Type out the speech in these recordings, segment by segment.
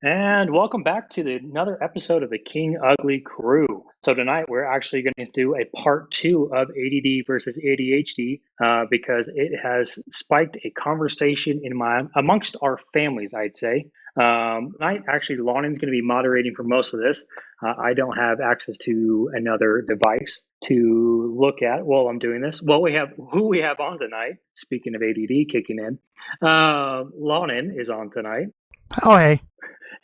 And welcome back to another episode of the King Ugly Crew. So tonight we're actually going to do a part two of ADD versus ADHD because it has spiked a conversation amongst our families, I'd say. Tonight, actually, Lonnon's going to be moderating for most of this. I don't have access to another device to look at while I'm doing this. Well, we have who we have on tonight. Speaking of ADD kicking in, Lonnon is on tonight. Oh, hey.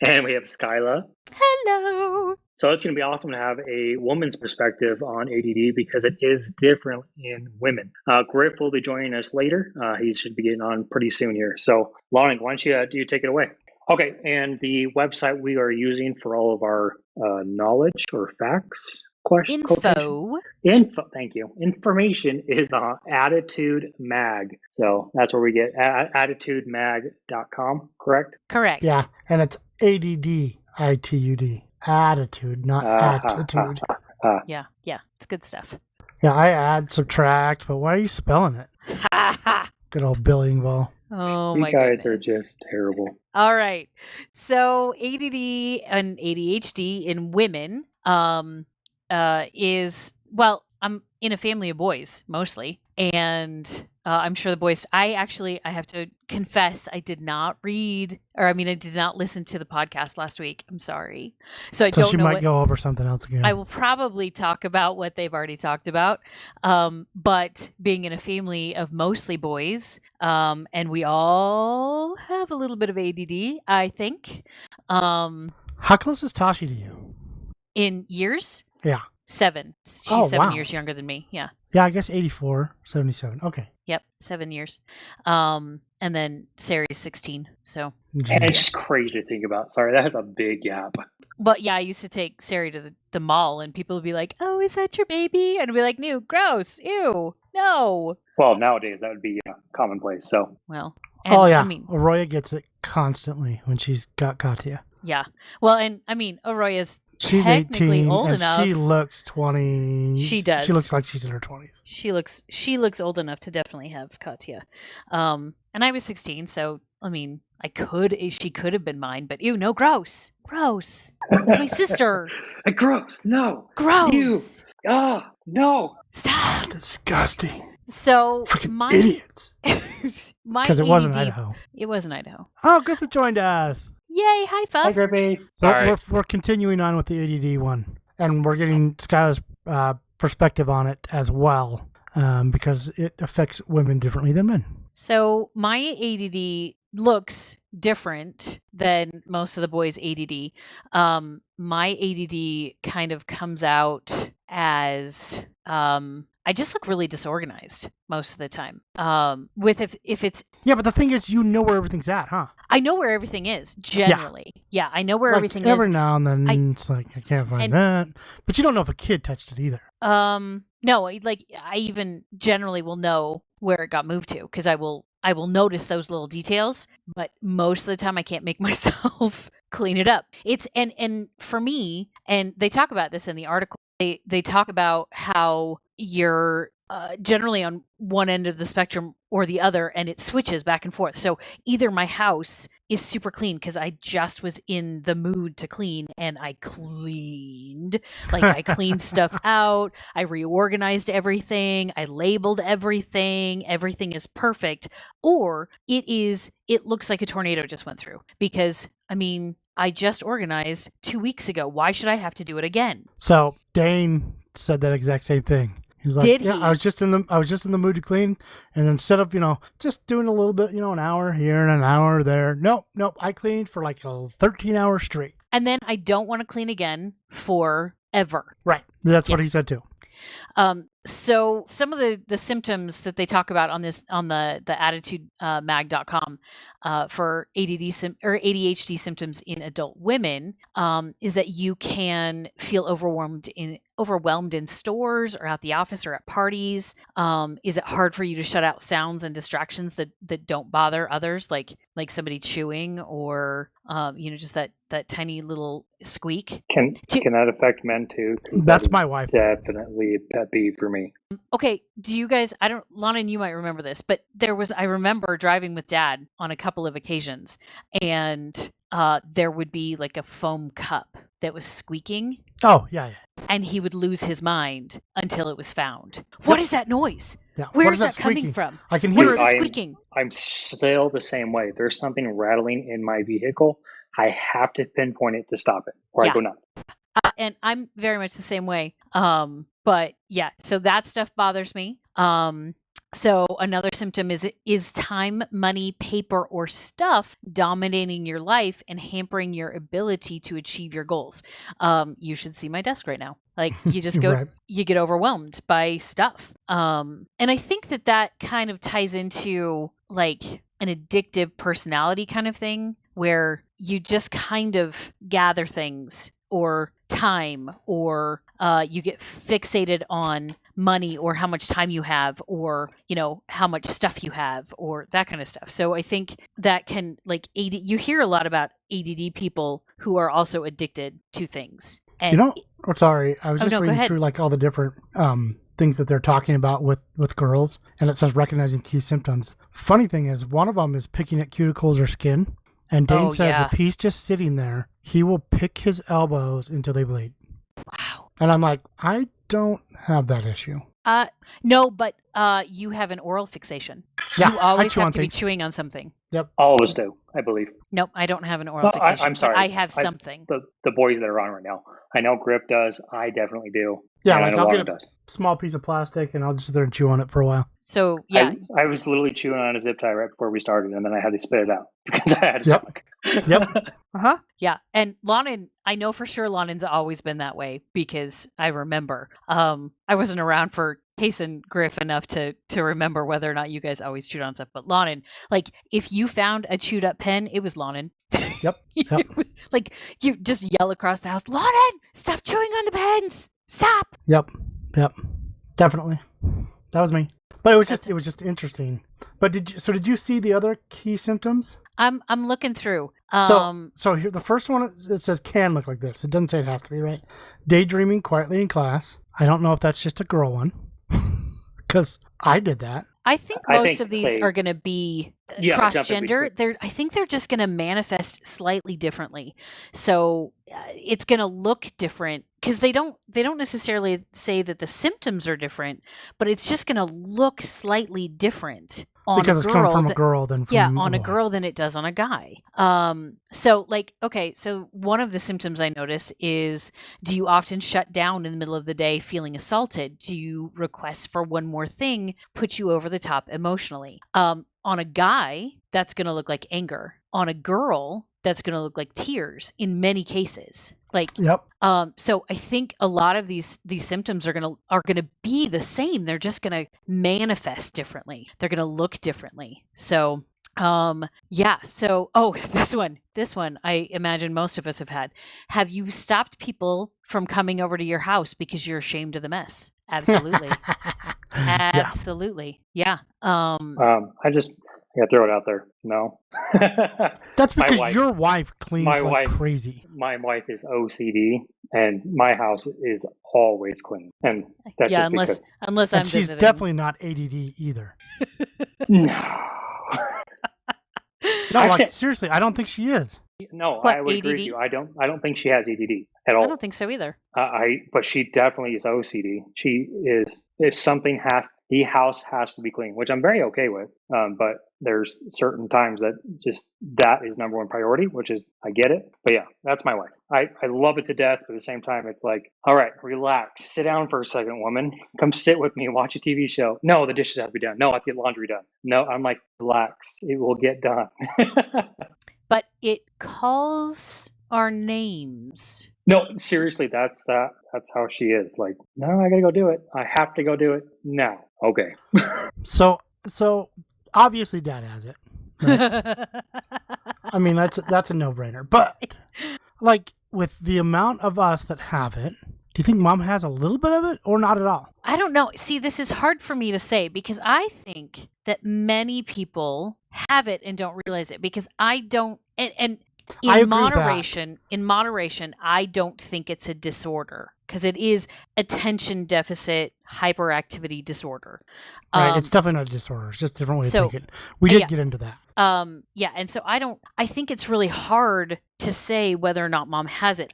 And we have Skyla. Hello. So it's going to be awesome to have a woman's perspective on ADD because it is different in women. Griff will be joining us later. He should be getting on pretty soon here. So, Lonnon, why don't you take it away? Okay, and the website we are using for all of our knowledge or facts Info. Thank you. Information is Attitude Mag. So that's where we get attitudemag.com, correct? Correct. Yeah, and it's ADDITUD. Attitude, not attitude. Yeah, it's good stuff. Yeah, I add, subtract, but why are you spelling it? Good old Billy Engvall. Oh, my goodness. You guys are just terrible. All right. So ADD and ADHD in women is, well, I'm in a family of boys mostly, and I'm sure the boys, I have to confess, I did not listen to the podcast last week. I'm sorry. So she might go over something else again. I will probably talk about what they've already talked about. But being in a family of mostly boys, and we all have a little bit of ADD, I think. How close is Tashi to you? In years? Yeah. 7. She's 7 years younger than me. Yeah. Yeah, I guess 84, 77. Okay. Yep, 7 years. And then Sari's 16. So. And it's just crazy to think about. Sorry, that has a big gap. But yeah, I used to take Sari to the mall, and people would be like, "Oh, is that your baby?" And I'd be like, "No, gross, ew, no." Well, nowadays that would be commonplace. So. Well. Arroya gets it constantly when she's got Katya. Yeah. Well, and I mean, Aurora's she's technically 18 old and enough. She looks 20. She does. She looks like she's in her 20s. She looks old enough to definitely have Katya. And I was 16, so I mean, she could have been mine, but ew, no, gross. It's my sister. Gross. No. Gross. Ew. No. Stop. Disgusting. So freaking idiots. Because it wasn't Idaho. It wasn't Idaho. Oh, Griffith joined us. Yay, hi, Fuff. Hi, Griffith. We're continuing on with the ADD one, and we're getting Skyla's perspective on it as well, because it affects women differently than men. So my ADD looks different than most of the boys' ADD. My ADD kind of comes out as I just look really disorganized most of the time. If it's but the thing is, you know where everything's at, huh? I know where everything is generally. Yeah, I know where everything is. Every now and then, it's like I can't find that, but you don't know if a kid touched it either. No, like I even generally will know where it got moved to because I will notice those little details, but most of the time I can't make myself clean it up. It's and for me, and they talk about this in the article. They talk about how you're generally on one end of the spectrum or the other, and it switches back and forth. So either my house is super clean because I just was in the mood to clean and I cleaned. Like I cleaned stuff out, I reorganized everything, I labeled everything, everything is perfect. Or it looks like a tornado just went through because, I mean, I just organized 2 weeks ago. Why should I have to do it again? So Dane said that exact same thing. He's like, Did he? I was just in the mood to clean, and then instead of just doing a little bit, an hour here and an hour there. Nope. I cleaned for like 13 hours straight. And then I don't want to clean again forever. Right. That's what he said too. So some of the symptoms that they talk about on the attitudemag.com for ADHD symptoms in adult women is that you can feel overwhelmed in stores or at the office or at parties. Is it hard for you to shut out sounds and distractions that don't bother others, like somebody chewing or just that tiny little squeak? Can that affect men too? That's my wife. Definitely a pet peeve for me. Okay, do you guys, Lonnon, you might remember this, but I remember driving with Dad on a couple of occasions, and there would be like a foam cup that was squeaking. Oh, yeah. And he would lose his mind until it was found. What is that noise? Yeah. Where What is that that coming squeaking? from? I can What hear is it. the squeaking? I'm still the same way. There's something rattling in my vehicle. I have to pinpoint it to stop it, or I go nuts. And I'm very much the same way. But yeah, so that stuff bothers me. So another symptom is time, money, paper, or stuff dominating your life and hampering your ability to achieve your goals. You should see my desk right now. Like you just go, Right. you get overwhelmed by stuff. And I think that kind of ties into like an addictive personality kind of thing where you just kind of gather things or time or you get fixated on money or how much time you have or how much stuff you have or that kind of stuff. So I think that can you hear a lot about ADD people who are also addicted to things. And sorry, I was just reading through like all the different things that they're talking about with girls, and it says recognizing key symptoms. Funny thing is, one of them is picking at cuticles or skin, and Dane says if he's just sitting there, he will pick his elbows until they bleed. Wow. And I'm like, I don't have that issue. No, but you have an oral fixation. Yeah, you always I have to be chewing on something. Yep. All of us do, I believe. Nope, I don't have an oral fixation. I'm sorry. I have something. The boys that are on right now. I know Griff does. I definitely do. Yeah, like I'll get a small piece of plastic and I'll just sit there and chew on it for a while. So, yeah. I was literally chewing on a zip tie right before we started, and then I had to spit it out because I had to talk. Yep. Uh-huh. Yeah. And Lonnon, I know for sure Lonnon's always been that way because I remember. I wasn't around for Case and Griff enough to remember whether or not you guys always chewed on stuff. But Lonnon, like if you found a chewed up pen, it was Lonnon. Yep. Like you just yell across the house, Lonnon, stop chewing on the pens. Stop. Yep. Definitely. That was me. But it was just interesting. But did you see the other key symptoms? I'm looking through. So here the first one, it says can look like this. It doesn't say it has to be, right? Daydreaming quietly in class. I don't know if that's just a girl one, because I did that. I think most of these are going to be cross-gender. I think they're just going to manifest slightly differently. So it's going to look different because they don't necessarily say that the symptoms are different, but it's just going to look slightly different on because a it's girl coming from a girl than from on a girl than it does on a guy. So one of the symptoms I notice is, do you often shut down in the middle of the day feeling assaulted? Do you request for one more thing put you over the top emotionally? On a guy, that's going to look like anger. On a girl, that's going to look like tears in many cases. So I think a lot of these symptoms are going to be the same. They're just going to manifest differently. They're going to look differently. So this one I imagine most of us have had. Have you stopped people from coming over to your house because you're ashamed of the mess? Absolutely. Absolutely. Yeah. I gotta throw it out there. No. That's because your wife cleans crazy. My wife is OCD, and my house is always clean. And that's unless I'm she's visiting. Definitely not ADD either. No. No, seriously, I don't think she is. No, what, I would ADD? agree with you. I don't think she has ADD at all. I don't think so either. But she definitely is OCD. She is. The house has to be clean, which I'm very okay with. But there's certain times that is number one priority, which is, I get it. But yeah, that's my wife. I love it to death. But at the same time, it's like, all right, relax, sit down for a second, woman. Come sit with me and watch a TV show. No, the dishes have to be done. No, I have to get laundry done. No, I'm like, relax, it will get done. But it calls our names. No, seriously, that's how she is. Like, no, I gotta go do it. I have to go do it now. Okay. So obviously Dad has it. Right? I mean, that's a no-brainer. But like with the amount of us that have it, do you think Mom has a little bit of it or not at all? I don't know. See, this is hard for me to say because I think that many people have it and don't realize it because I don't. And In moderation, I don't think it's a disorder because it is attention deficit hyperactivity disorder. Right. It's definitely not a disorder. It's just a different way of thinking. We did get into that. And so I think it's really hard to say whether or not mom has it.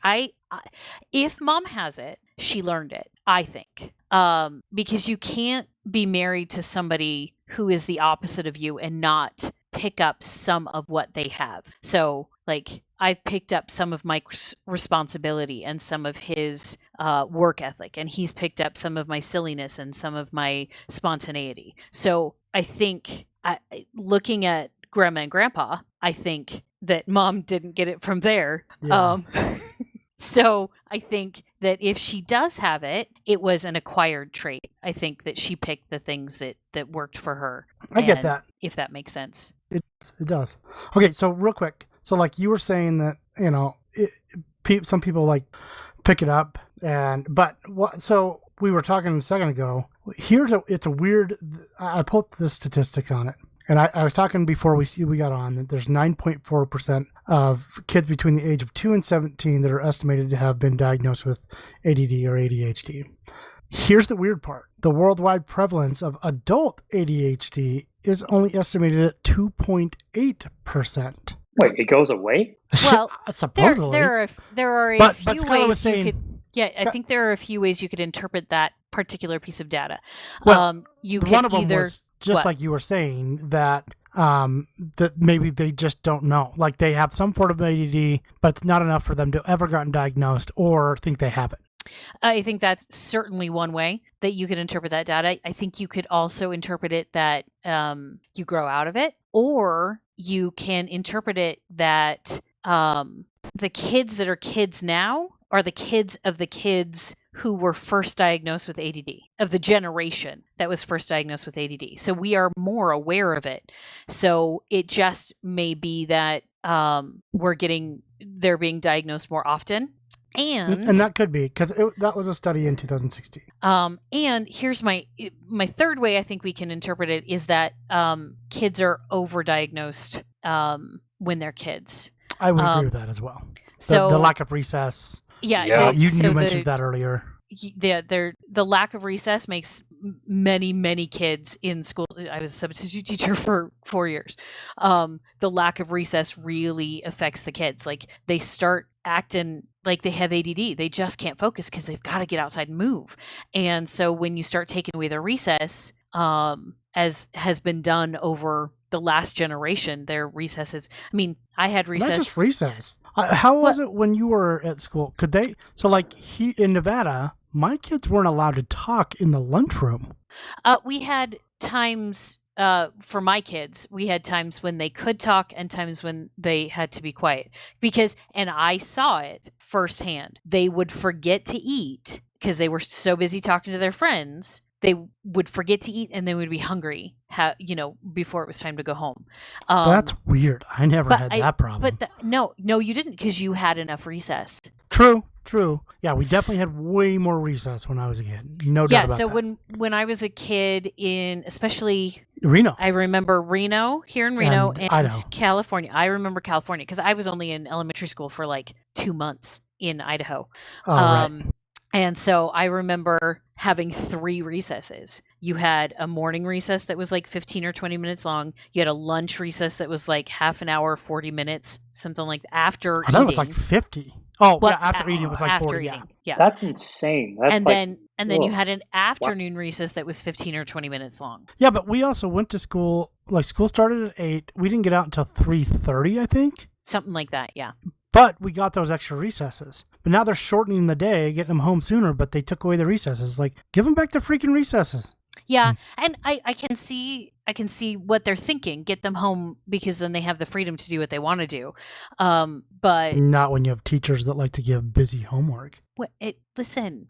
If mom has it, she learned it, I think. Because you can't be married to somebody who is the opposite of you and not pick up some of what they have. So like I've picked up some of Mike's responsibility and some of his work ethic, and he's picked up some of my silliness and some of my spontaneity. So I think looking at grandma and grandpa, I think that mom didn't get it from there. Yeah. So I think that if she does have it, it was an acquired trait. I think that she picked the things that worked for her. I get that. If that makes sense. It does. Okay, so real quick. So like you were saying that, some people like pick it up so we were talking a second ago. It's a weird, I pulled the statistics on it. And I was talking before we got on that there's 9.4% of kids between the age of 2 and 17 that are estimated to have been diagnosed with ADD or ADHD. Here's the weird part. The worldwide prevalence of adult ADHD is only estimated at 2.8%. Wait, it goes away? Well, supposedly. there are a few ways you could... Yeah, I think there are a few ways you could interpret that particular piece of data. Well, one of them was just like you were saying that maybe they just don't know. Like they have some form of ADD, but it's not enough for them to ever gotten diagnosed or think they have it. I think that's certainly one way that you could interpret that data. I think you could also interpret it that you grow out of it, or you can interpret it that the kids that are kids now are the kids of the kids who were first diagnosed with ADD, of the generation that was first diagnosed with ADD. So we are more aware of it. So it just may be that they're being diagnosed more often. And that could be because that was a study in 2016. And here's my third way I think we can interpret it is that kids are overdiagnosed when they're kids. I would agree with that as well. The lack of recess. Yeah. You mentioned that earlier. The lack of recess makes many kids in school. I was a substitute teacher for 4 years. The lack of recess really affects the kids. Like they start acting like they have ADD. They just can't focus because they've got to get outside and move. And so when you start taking away their recess, as has been done over the last generation, their recesses. I mean, I had recess. Not just recess. How was it when you were at school? Could they? So like in Nevada, my kids weren't allowed to talk in the lunchroom. We had times for my kids. We had times when they could talk and times when they had to be quiet and I saw it firsthand. They would forget to eat because they were so busy talking to their friends. They would forget to eat and they would be hungry, before it was time to go home. That's weird. I never had that problem. No, you didn't because you had enough recess. True. Yeah, we definitely had way more recess when I was a kid. No doubt about that. Yeah, so when I was a kid in, especially Reno. I remember here in Reno and Idaho. California. I remember California because I was only in elementary school for like 2 months in Idaho. Oh, right. And so I remember having 3 recesses. You had a morning recess that was like 15 or 20 minutes long. You had a lunch recess that was like half an hour, 40 minutes, something like that. After eating. I thought it was like 50. Oh, well, after eating it was like 40. Yeah. That's insane. And then you had an afternoon recess that was 15 or 20 minutes long. Yeah, but we also went to school. Like school started at 8. We didn't get out until 3:30, I think. Something like that. Yeah. But we got those extra recesses. But now they're shortening the day, getting them home sooner, but they took away the recesses. Like, give them back the freaking recesses. Yeah, and I can see what they're thinking. Get them home because then they have the freedom to do what they want to do. But not when you have teachers that like to give busy homework. Listen,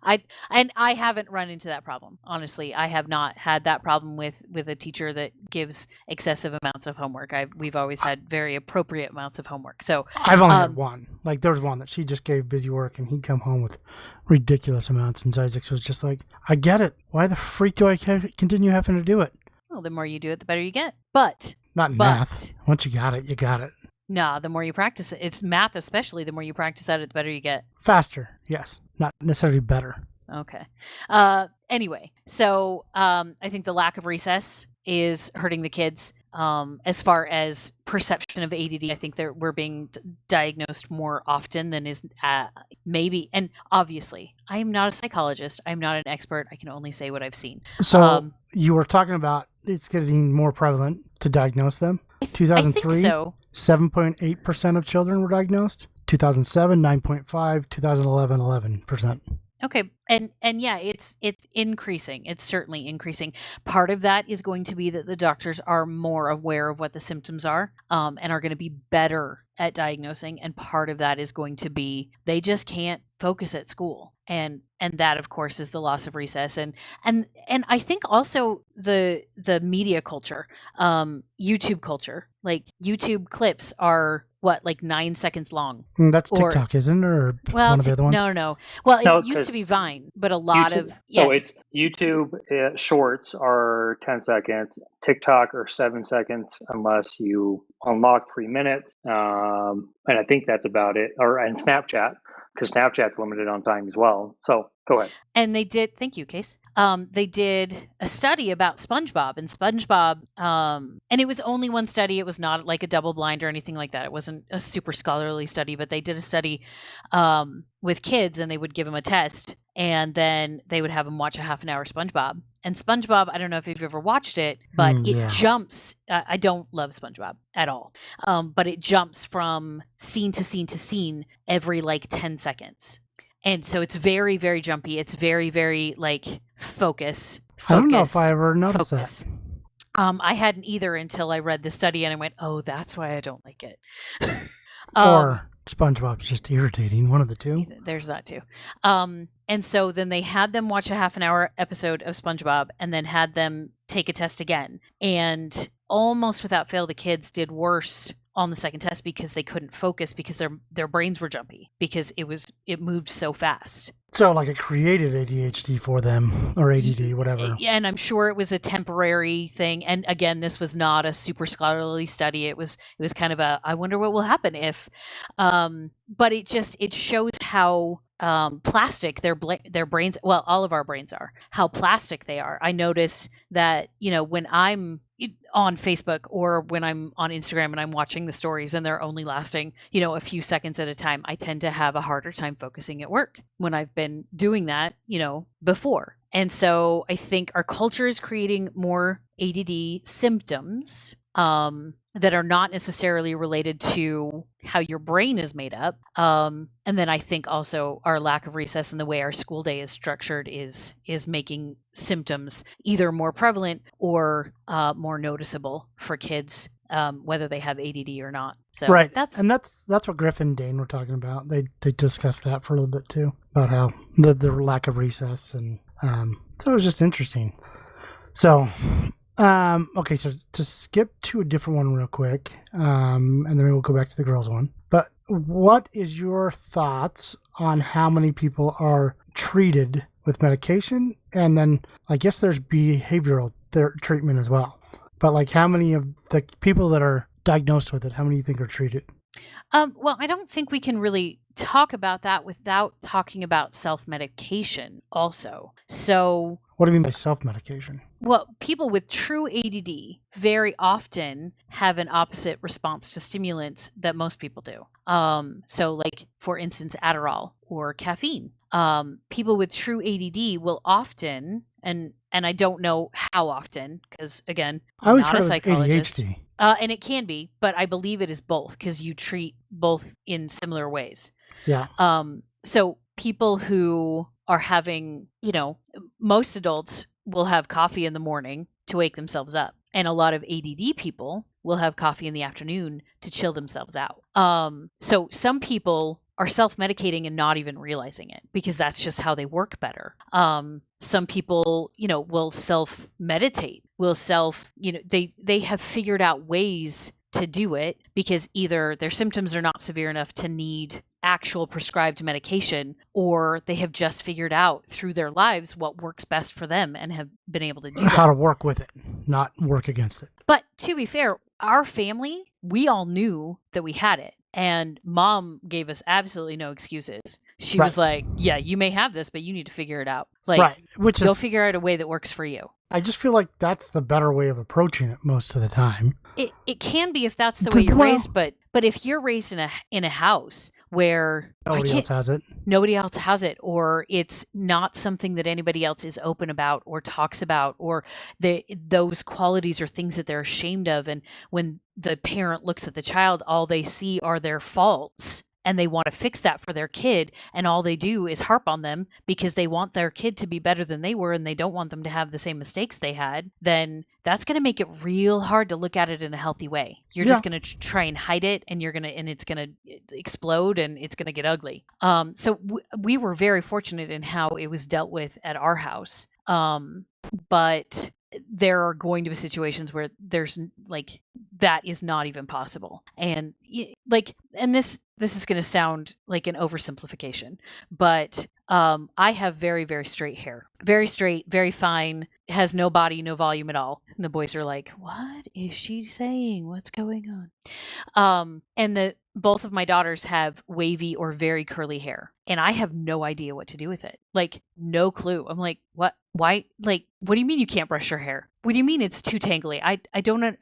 I haven't run into that problem. Honestly, I have not had that problem with a teacher that gives excessive amounts of homework. We've always had very appropriate amounts of homework. So I've only had one. Like there was one that she just gave busy work and he'd come home with ridiculous amounts. And Isaac was just like, I get it. Why the freak do I continue having to do it? Well, the more you do it, the better you get. But not math. Once you got it, you got it. No, the more you practice it, it's math especially, the more you practice at it, the better you get. Faster, yes. Not necessarily better. Okay. Anyway, so I think the lack of recess is hurting the kids. As far as perception of ADD, I think we're being diagnosed more often than is maybe. And obviously, I'm not a psychologist. I'm not an expert. I can only say what I've seen. So you were talking about it's getting more prevalent to diagnose them. 2003, I think so. 7.8% of children were diagnosed. 2007, 9.5. 2011, 11%. Okay. And yeah, it's increasing. It's certainly increasing. Part of that is going to be that the doctors are more aware of what the symptoms are, and are going to be better at diagnosing. And part of that is going to be they just can't focus at school. And that, of course, is the loss of recess. And I think also the media culture, YouTube culture, like YouTube clips are like 9 seconds long. That's TikTok, isn't it? Or well, one of the other ones? No. Well, it used to be Vine, but a lot YouTube, of so it's YouTube shorts are 10 seconds, TikTok are 7 seconds unless you unlock 3 minutes, and I think that's about it. And Snapchat, because Snapchat's limited on time as well. So go ahead. And they did, thank you, Case. They did a study about SpongeBob, and it was only one study. It was not like a double blind or anything like that. It wasn't a super scholarly study, but they did a study with kids, and they would give them a test, and then they would have them watch a half an hour SpongeBob. And SpongeBob, I don't know if you've ever watched it, but it jumps. I don't love SpongeBob at all, but it jumps from scene to scene to scene every like 10 seconds. And so it's very, very jumpy. It's very, very like focus. I don't know if I ever noticed that. I hadn't either until I read the study, and I went, oh, that's why I don't like it. Or SpongeBob's just irritating. One of the two. There's that too. And so then they had them watch a half an hour episode of SpongeBob, and then had them take a test again. And almost without fail, the kids did worse on the second test because they couldn't focus because their brains were jumpy because it moved so fast. So like it created ADHD for them, or ADD, whatever. Yeah, and I'm sure it was a temporary thing. And again, this was not a super scholarly study. It was kind of I wonder what will happen if. But it shows how plastic their brains, well, all of our brains are, how plastic they are. I notice that, when I'm on Facebook or when I'm on Instagram and I'm watching the stories and they're only lasting, a few seconds at a time, I tend to have a harder time focusing at work when I've been doing that, before. And so I think our culture is creating more ADD symptoms that are not necessarily related to how your brain is made up. And then I think also our lack of recess and the way our school day is structured is making symptoms either more prevalent or more noticeable for kids, whether they have ADD or not. So right. That's what Griffith and Dane were talking about. They discussed that for a little bit too, about how the lack of recess, and so it was just interesting. So okay, so to skip to a different one real quick, and then we'll go back to the girls one. But what is your thoughts on how many people are treated with medication? And then I guess there's behavioral treatment as well. But like how many of the people that are diagnosed with it, how many do you think are treated? Well, I don't think we can really talk about that without talking about self-medication also. So what do you mean by self-medication? Well, people with true ADD very often have an opposite response to stimulants that most people do. So like, for instance, Adderall or caffeine. People with true ADD will often, and I don't know how often, because again, I'm not a psychologist. ADHD. And it can be, but I believe it is both because you treat both in similar ways. Yeah. So people who are having, most adults will have coffee in the morning to wake themselves up. And a lot of ADD people will have coffee in the afternoon to chill themselves out. So some people are self-medicating and not even realizing it because that's just how they work better. Some people, will self-meditate, they have figured out ways to do it because either their symptoms are not severe enough to need actual prescribed medication, or they have just figured out through their lives what works best for them and have been able to do how to work with it, not work against it. But to be fair, our family we all knew that we had it. And mom gave us absolutely no excuses. She was like, yeah, you may have this, but you need to figure it out. Like, go figure out a way that works for you. I just feel like that's the better way of approaching it most of the time. It can be if that's the way you're raised, but if you're raised in a house where nobody else has it, or it's not something that anybody else is open about or talks about, or those qualities are things that they're ashamed of, and when the parent looks at the child, all they see are their faults, and they want to fix that for their kid, and all they do is harp on them because they want their kid to be better than they were and they don't want them to have the same mistakes they had, then that's going to make it real hard to look at it in a healthy way. You're just going to try and hide it, and it's going to explode, and it's going to get ugly. So we were very fortunate in how it was dealt with at our house. But there are going to be situations where there's like, that is not even possible. And this is going to sound like an oversimplification, but I have very, very straight hair, very straight, very fine, has no body, no volume at all. And the boys are like, what is she saying? What's going on? And both of my daughters have wavy or very curly hair, and I have no idea what to do with it. Like, no clue. I'm like, what? Why? Like, what do you mean you can't brush your hair? What do you mean it's too tangly? I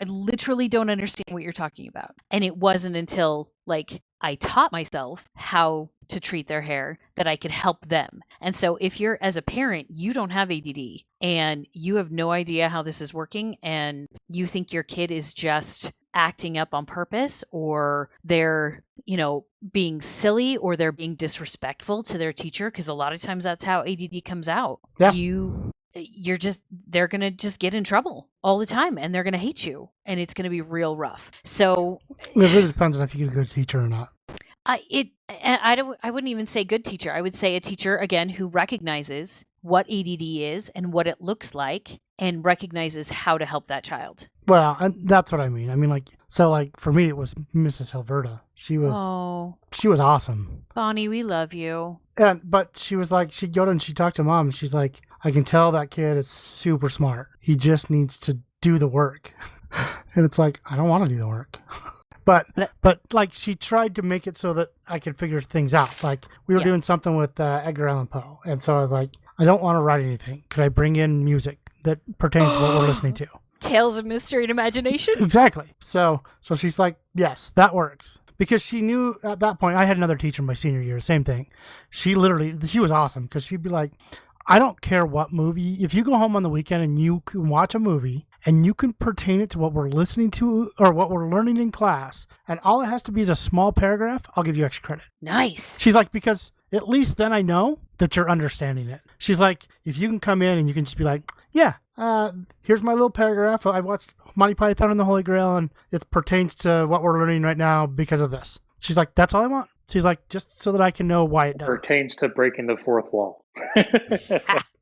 literally don't understand what you're talking about. And it wasn't until like I taught myself how to treat their hair that I could help them. And so if you're, as a parent, you don't have ADD and you have no idea how this is working, and you think your kid is just acting up on purpose, or they're, being silly, or they're being disrespectful to their teacher, because a lot of times that's how ADD comes out. Yeah. They're going to just get in trouble all the time, and they're going to hate you, and it's going to be real rough. So it really depends on if you get a good teacher or not. I wouldn't even say good teacher. I would say a teacher, again, who recognizes what ADD is and what it looks like, and recognizes how to help that child. Well, that's what I mean. I mean, for me, it was Mrs. Alberta. She was awesome. Bonnie, we love you. But she was like, she'd go to and she'd talk to mom, and she's like, I can tell that kid is super smart. He just needs to do the work. And it's like, I don't want to do the work. But like, she tried to make it so that I could figure things out. Like, we were doing something with Edgar Allan Poe. And so I was like, I don't want to write anything. Could I bring in music that pertains to what we're listening to? Tales of mystery and imagination? Exactly. So she's like, yes, that works. Because she knew at that point, I had another teacher my senior year, same thing. She was awesome, because she'd be like, I don't care what movie. If you go home on the weekend and you can watch a movie and you can pertain it to what we're listening to or what we're learning in class, and all it has to be is a small paragraph, I'll give you extra credit. Nice. She's like, because at least then I know that you're understanding it. She's like, if you can come in and you can just be like, yeah, here's my little paragraph. I watched Monty Python and the Holy Grail, and it pertains to what we're learning right now because of this. She's like, that's all I want. She's like, just so that I can know why it does. Pertains to breaking the fourth wall.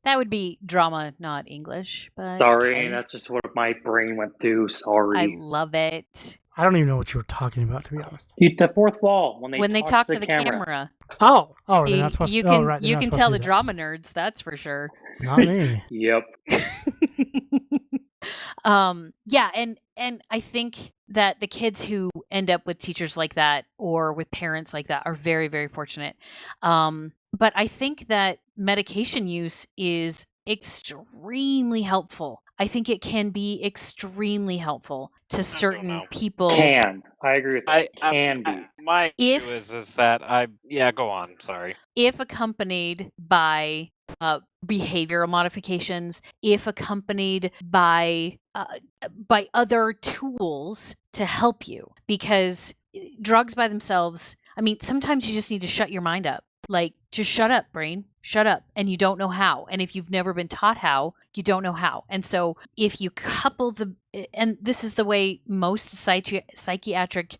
That would be drama, not English. But sorry, that's just what my brain went through. Sorry. I love it. I don't even know what you were talking about, to be honest. The fourth wall, when they talk to the camera. Oh, they're not supposed to. You can tell the drama nerds, that's for sure. Not me. Yep. Yeah, and I think that the kids who end up with teachers like that or with parents like that are very, very fortunate. But I think that medication use is extremely helpful. I think it can be extremely helpful to certain people. I agree with that. Can be. My issue is that go on. Sorry. If accompanied by behavioral modifications, if accompanied by other tools to help you, because drugs by themselves, I mean, sometimes you just need to shut your mind up. Like, just shut up, brain. Shut up. And you don't know how. And if you've never been taught how, you don't know how. And so if you couple and this is the way most psychiatric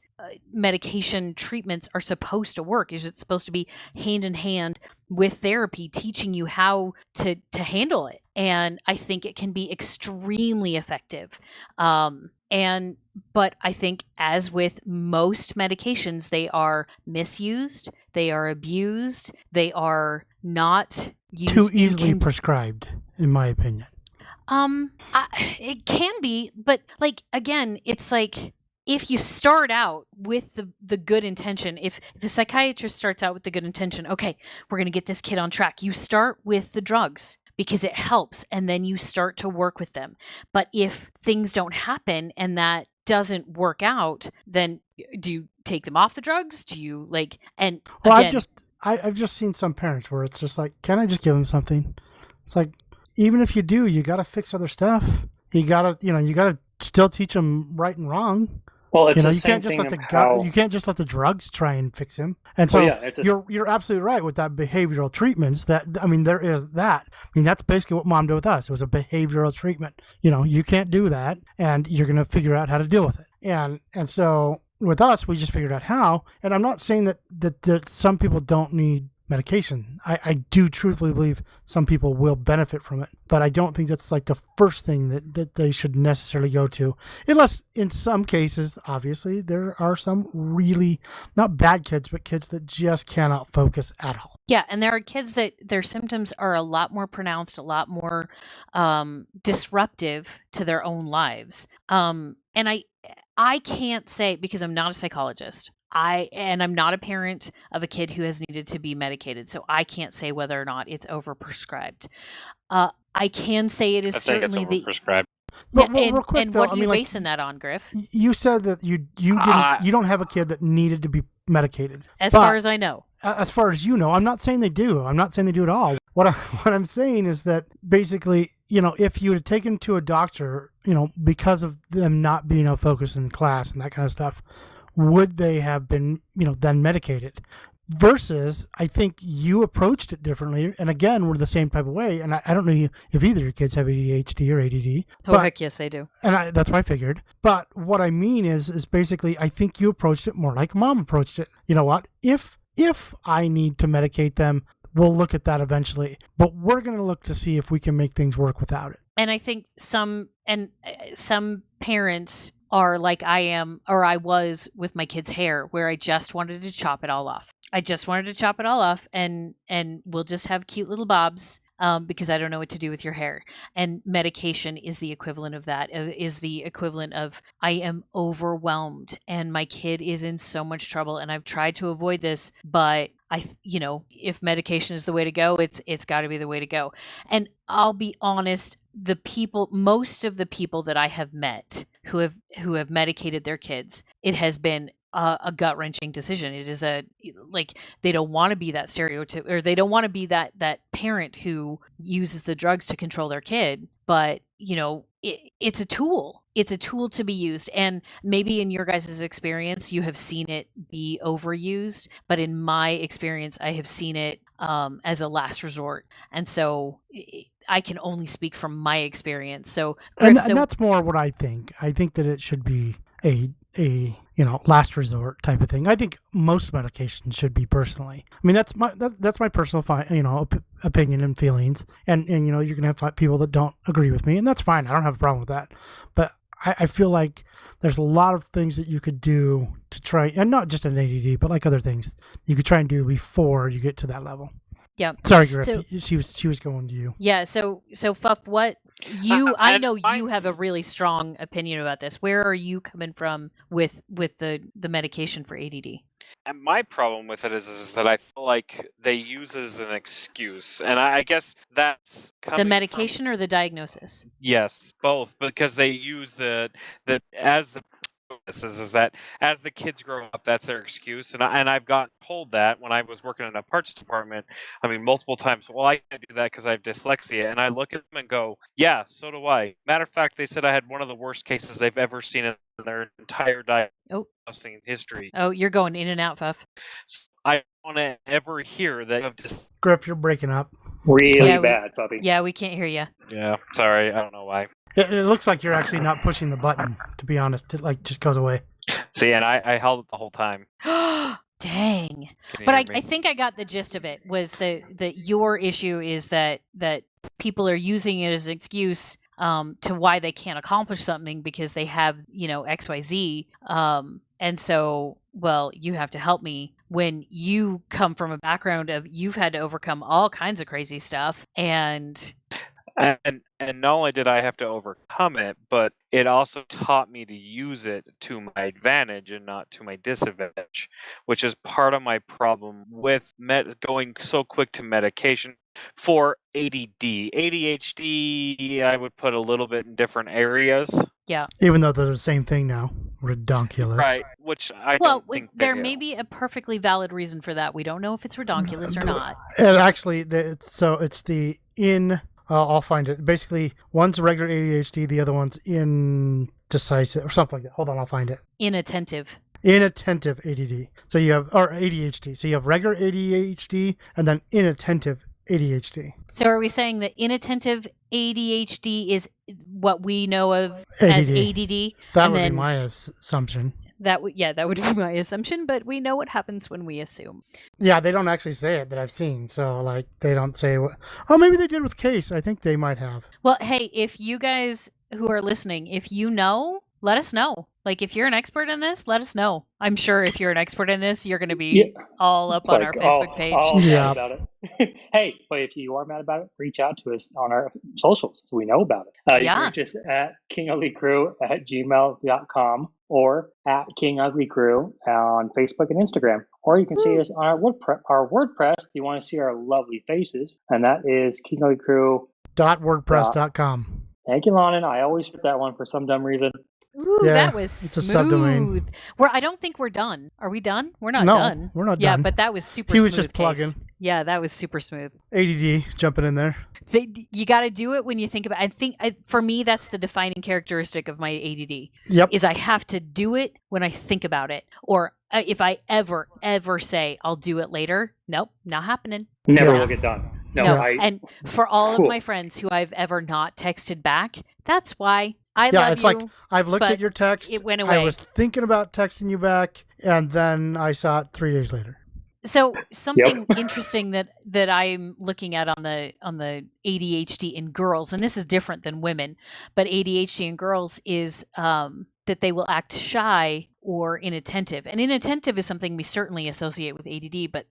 medication treatments are supposed to work, is it's supposed to be hand in hand with therapy, teaching you how to handle it. And I think it can be extremely effective. But I think, as with most medications, they are misused, they are abused, they are not used too easily prescribed, in my opinion. It can be, but again, it's like if you start out with the good intention, if the psychiatrist starts out with the good intention, okay, we're going to get this kid on track. You start with the drugs because it helps, and then you start to work with them. But if things don't happen and that doesn't work out, then do you take them off the drugs? Do you and well, again, I've just seen some parents where it's just like, can I just give them something? It's like, even if you do, you got to fix other stuff. You got to still teach them right and wrong. Well, it's you the same can't just thing let you can't just let the drugs try and fix him. And so you're absolutely right with that behavioral treatments. There is that. That's basically what Mom did with us. It was a behavioral treatment. You can't do that, and you're going to figure out how to deal with it. And so with us, we just figured out how. And I'm not saying that some people don't need medication. I do truthfully believe some people will benefit from it, but I don't think that's like the first thing that they should necessarily go to, unless in some cases, obviously, there are some really not bad kids, but kids that just cannot focus at all. Yeah, and there are kids that their symptoms are a lot more pronounced, a lot more disruptive to their own lives. And I can't say, because I'm not a psychologist, I'm not a parent of a kid who has needed to be medicated, so I can't say whether or not it's overprescribed. I can say it is certainly it's overprescribed. But real quick, and though, what are you basing that on, Griff? You said that you don't have a kid that needed to be medicated. As far as I know. As far as you know, I'm not saying they do. I'm not saying they do at all. What I'm saying is that basically, if you had taken to a doctor, because of them not being able to focus in class and that kind of stuff, would they have been, then medicated? Versus, I think you approached it differently. And again, we're the same type of way. And I don't know if either of your kids have ADHD or ADD. Oh, heck yes, they do. And that's what I figured. But what I mean is basically, I think you approached it more like Mom approached it. You know what? If I need to medicate them, we'll look at that eventually. But we're going to look to see if we can make things work without it. And I think some parents are like I am, or I was with my kid's hair, where I just wanted to chop it all off. And we'll just have cute little bobs because I don't know what to do with your hair. And medication is the equivalent of that, is the equivalent of I am overwhelmed and my kid is in so much trouble and I've tried to avoid this, but if medication is the way to go, it's got to be the way to go. And I'll be honest, most of the people that I have met who have medicated their kids, it has been a gut-wrenching decision. It is they don't want to be that stereotype, or they don't want to be that parent who uses the drugs to control their kid, but it's a tool. It's a tool to be used. And maybe in your guys' experience, you have seen it be overused. But in my experience, I have seen it as a last resort. And so I can only speak from my experience. So, Griff, and that's more what I think. I think that it should be a last resort type of thing. I think most medication should be personally. I mean, that's my personal opinion and feelings. And you're gonna have people that don't agree with me, and that's fine. I don't have a problem with that. But I feel like there's a lot of things that you could do to try, and not just an ADD, but like other things you could try and do before you get to that level. Yeah. Sorry, Griff. So, she was going to you. Yeah. So Fuff, what I know you have a really strong opinion about this. Where are you coming from with the medication for ADD? And my problem with it is that I feel like they use it as an excuse, and I guess that's the medication or the diagnosis. Yes, both, because they use the as the is that as the kids grow up, that's their excuse, and I've gotten told that when I was working in a parts department. I mean, multiple times. Well, I can't do that because I have dyslexia, and I look at them and go, "Yeah, so do I." Matter of fact, they said I had one of the worst cases they've ever seen in their entire diagnosing history. Oh, you're going in and out, Fuff. So I don't want to ever hear that you have Griff, you're breaking up. Really bad, puppy. Yeah, we can't hear you. Yeah, sorry, I don't know why. It looks like you're actually not pushing the button, to be honest. It just goes away. See, and I held it the whole time. Dang. But I think I got the gist of it, was that your issue is that people are using it as an excuse to why they can't accomplish something because they have, XYZ. And so, well, you have to help me when you come from a background of you've had to overcome all kinds of crazy stuff. And And not only did I have to overcome it, but it also taught me to use it to my advantage and not to my disadvantage, which is part of my problem with going so quick to medication for ADD. ADHD, I would put a little bit in different areas. Yeah. Even though they're the same thing now. Redonkulous. Right, which I don't think there may be a perfectly valid reason for that. We don't know if it's redonkulous or not. And actually, it's the I'll find it. Basically, one's regular ADHD, the other one's indecisive or something like that. Hold on, I'll find it. Inattentive ADD. So you have, or ADHD. So you have regular ADHD and then inattentive ADHD. So are we saying that inattentive ADHD is what we know of ADD. as ADD? That would be my assumption. That would be my assumption, but we know what happens when we assume. Yeah, they don't actually say it that I've seen. So, like, they don't say, oh, maybe they did with Case. I think they might have. Well, hey, if you guys who are listening, if you know, let us know. Like, if you're an expert in this, let us know. I'm sure if you're an expert in this, you're going to be all up on our Facebook page. Mad about it. Hey, but if you are mad about it, reach out to us on our socials so we know about it. You can reach us at kinguglycrew@gmail.com or at King Ugly Crew on Facebook and Instagram. Or you can see us on our WordPress if you want to see our lovely faces, and that is kinguglycrew.wordpress.com. Thank you, Lonnon. I always put that one for some dumb reason. Ooh, that was it's smooth. A subdomain. I don't think we're done. Are we done? We're not done. We're not done. Yeah, but that was super smooth. He was just plugging. Yeah, that was super smooth. ADD jumping in there. You got to do it when you think about it. For me, that's the defining characteristic of my ADD. Yep. Is I have to do it when I think about it. Or if I ever say I'll do it later, nope, not happening. Never will get done. No. And for all of my friends who I've ever not texted back, that's why. I love it's you, like I've looked at your text. It went away. I was thinking about texting you back, and then I saw it 3 days later. So something interesting that I'm looking at on the ADHD in girls, and this is different than women, but ADHD in girls is that they will act shy or inattentive. And inattentive is something we certainly associate with ADD, but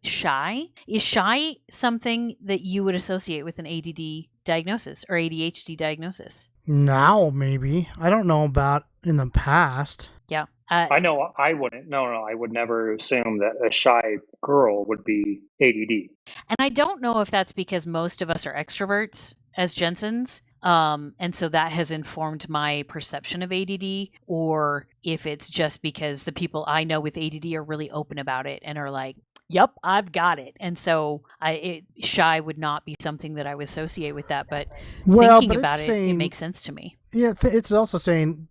is shy something that you would associate with an ADD diagnosis or ADHD diagnosis? Now, maybe. I don't know about in the past. Yeah. I know I wouldn't. No, I would never assume that a shy girl would be ADD. And I don't know if that's because most of us are extroverts as Jensen's. And so that has informed my perception of ADD, or if it's just because the people I know with ADD are really open about it and are like, yep, I've got it. And so shy would not be something that I would associate with that. But thinking about it, it makes sense to me. Yeah, it's also saying,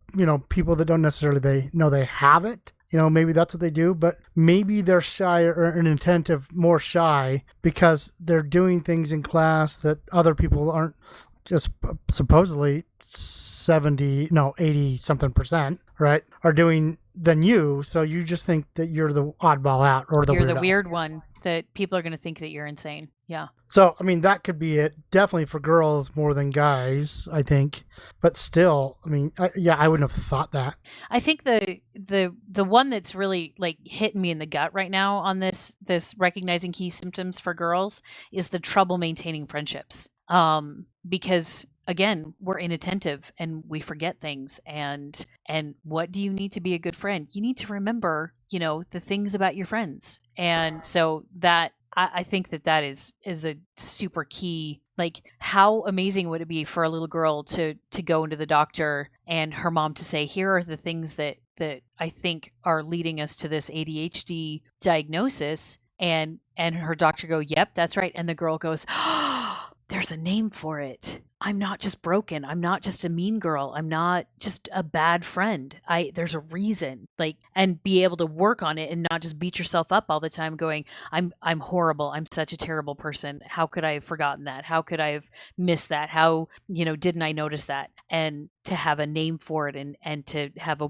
people that don't necessarily know they have it. Maybe that's what they do, but maybe they're shy or inattentive, more shy because they're doing things in class that other people aren't, just supposedly 80 something percent, right, are doing than you. So you just think that you're the oddball out or you're the weird one that people are going to think that you're insane. Yeah. So, that could be it. Definitely for girls more than guys, I think. But still, I wouldn't have thought that. I think the one that's really like hitting me in the gut right now on this recognizing key symptoms for girls is the trouble maintaining friendships. Because again, we're inattentive and we forget things. And what do you need to be a good friend? You need to remember, the things about your friends. And so that I think that is a super key. Like, how amazing would it be for a little girl to go into the doctor and her mom to say, here are the things that I think are leading us to this ADHD diagnosis. And her doctor go, yep, that's right. And the girl goes, oh, there's a name for it. I'm not just broken. I'm not just a mean girl. I'm not just a bad friend. There's a reason, and be able to work on it and not just beat yourself up all the time going, I'm horrible. I'm such a terrible person. How could I have forgotten that? How could I have missed that? How, didn't I notice that? And to have a name for it and to have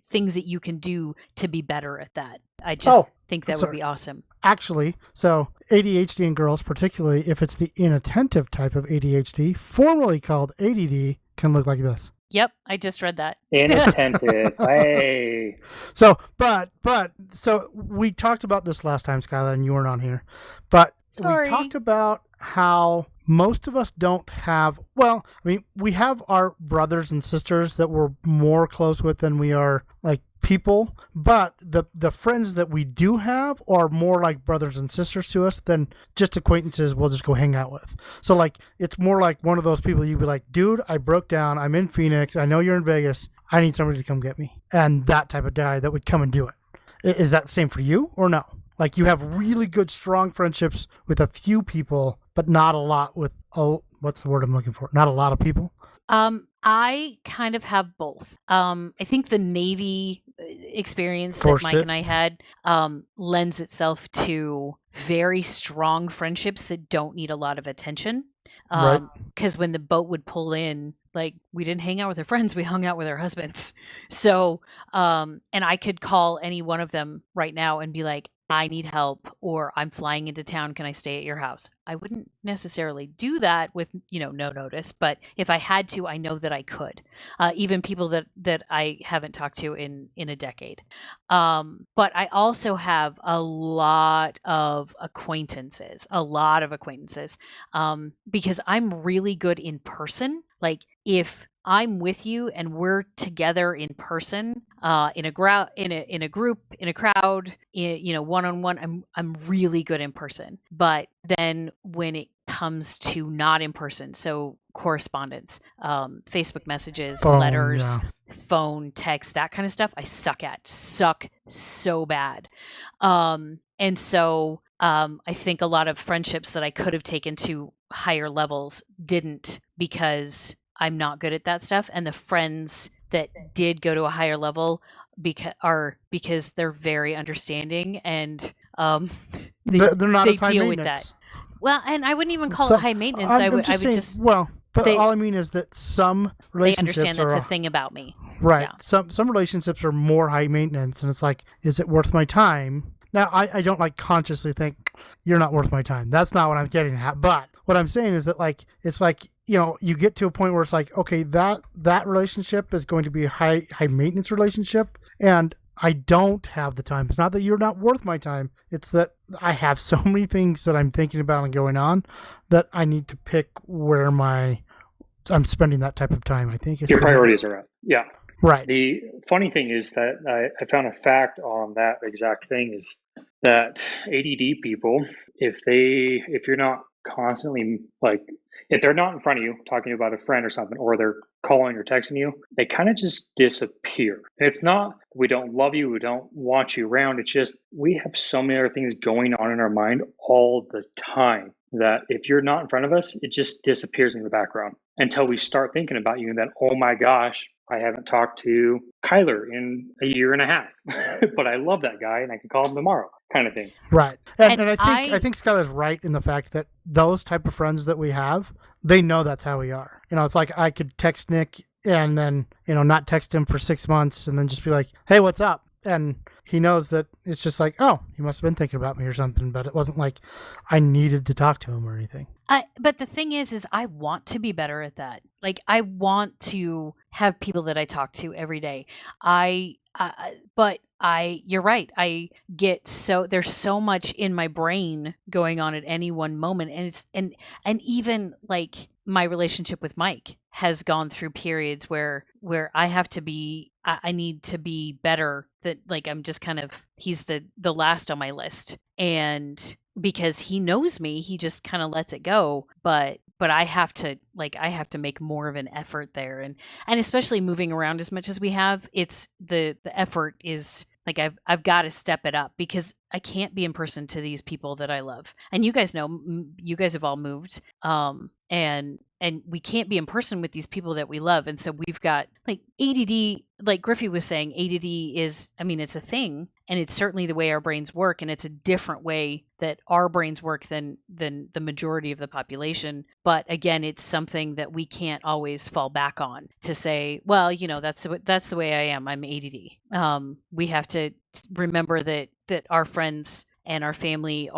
things that you can do to be better at that. I just think that would be awesome. Actually, so ADHD in girls, particularly if it's the inattentive type of ADHD, formerly called ADD, can look like this. Yep, I just read that. Inattentive. Hey. So we talked about this last time, Skyla, and you weren't on here. But Sorry. We talked about how most of us don't have, well, I mean, we have our brothers and sisters that we're more close with than we are like people, but the friends that we do have are more like brothers and sisters to us than just acquaintances we'll just go hang out with. So like, it's more like one of those people you'd be like, dude, I broke down, I'm in Phoenix, I know you're in Vegas, I need somebody to come get me. And that type of guy that would come and do it. Is that the same for you or no? Like you have really good, strong friendships with a few people, but not a lot with, what's the word I'm looking for? Not a lot of people? I kind of have both. I think the Navy experience that Mike and I had lends itself to very strong friendships that don't need a lot of attention. Right. Because when the boat would pull in, like we didn't hang out with our friends, we hung out with our husbands. So, and I could call any one of them right now and be like, I need help, or I'm flying into town. Can I stay at your house? I wouldn't necessarily do that with, no notice, but if I had to, I know that I could. Even people that I haven't talked to in a decade. But I also have a lot of acquaintances, because I'm really good in person. Like if I'm with you and we're together in person, in a group, in a crowd, one-on-one, I'm really good in person. But then when it comes to not in person, so correspondence, Facebook messages, letters, phone, text, that kind of stuff, I suck so bad. And so I think a lot of friendships that I could have taken to higher levels didn't, because I'm not good at that stuff. And the friends that did go to a higher level because they're very understanding, and they're not they as high deal maintenance. with that. Well, and I wouldn't even call it high maintenance. I would just but all I mean is that some relationships they understand that's a thing about me. Right. Yeah. Some relationships are more high maintenance, and it's like, is it worth my time? Now, I don't like consciously think you're not worth my time. That's not what I'm getting at. But what I'm saying is that like, it's like, you get to a point where it's like, okay, that relationship is going to be a high maintenance relationship, and I don't have the time. It's not that you're not worth my time. It's that I have so many things that I'm thinking about and going on that I need to pick where I'm spending that type of time, I think. Your priorities are at. Yeah. Right. The funny thing is that I found a fact on that exact thing is that ADD people, if you're not constantly like, if they're not in front of you talking about a friend or something, or they're calling or texting you, they kind of just disappear. It's not we don't love you, we don't want you around. It's just we have so many other things going on in our mind all the time that if you're not in front of us, it just disappears in the background until we start thinking about you. And then, oh my gosh, I haven't talked to Kyler in a year and a half, but I love that guy and I can call him tomorrow, kind of thing. Right. And I think Skyla's right in the fact that those type of friends that we have, they know that's how we are. It's like I could text Nick and then, not text him for 6 months and then just be like, hey, what's up? And he knows that it's just like, oh, he must have been thinking about me or something, but it wasn't like I needed to talk to him or anything. But the thing is I want to be better at that. Like I want to have people that I talk to every day. You're right. I get there's so much in my brain going on at any one moment, and even like my relationship with Mike has gone through periods where I have to be, I need to be better. That like I'm just kind of, he's the last on my list, and because he knows me, he just kind of lets it go. But I have to make more of an effort there, and especially moving around as much as we have, it's the effort is like I've got to step it up, because I can't be in person to these people that I love. And you guys know, you guys have all moved, and we can't be in person with these people that we love. And so we've got like ADD, like Griffith was saying, ADD is, it's a thing, and it's certainly the way our brains work, and it's a different way that our brains work than the majority of the population. But again, it's something that we can't always fall back on to say, well, that's the way I am. I'm ADD. We have to remember that our friends and our family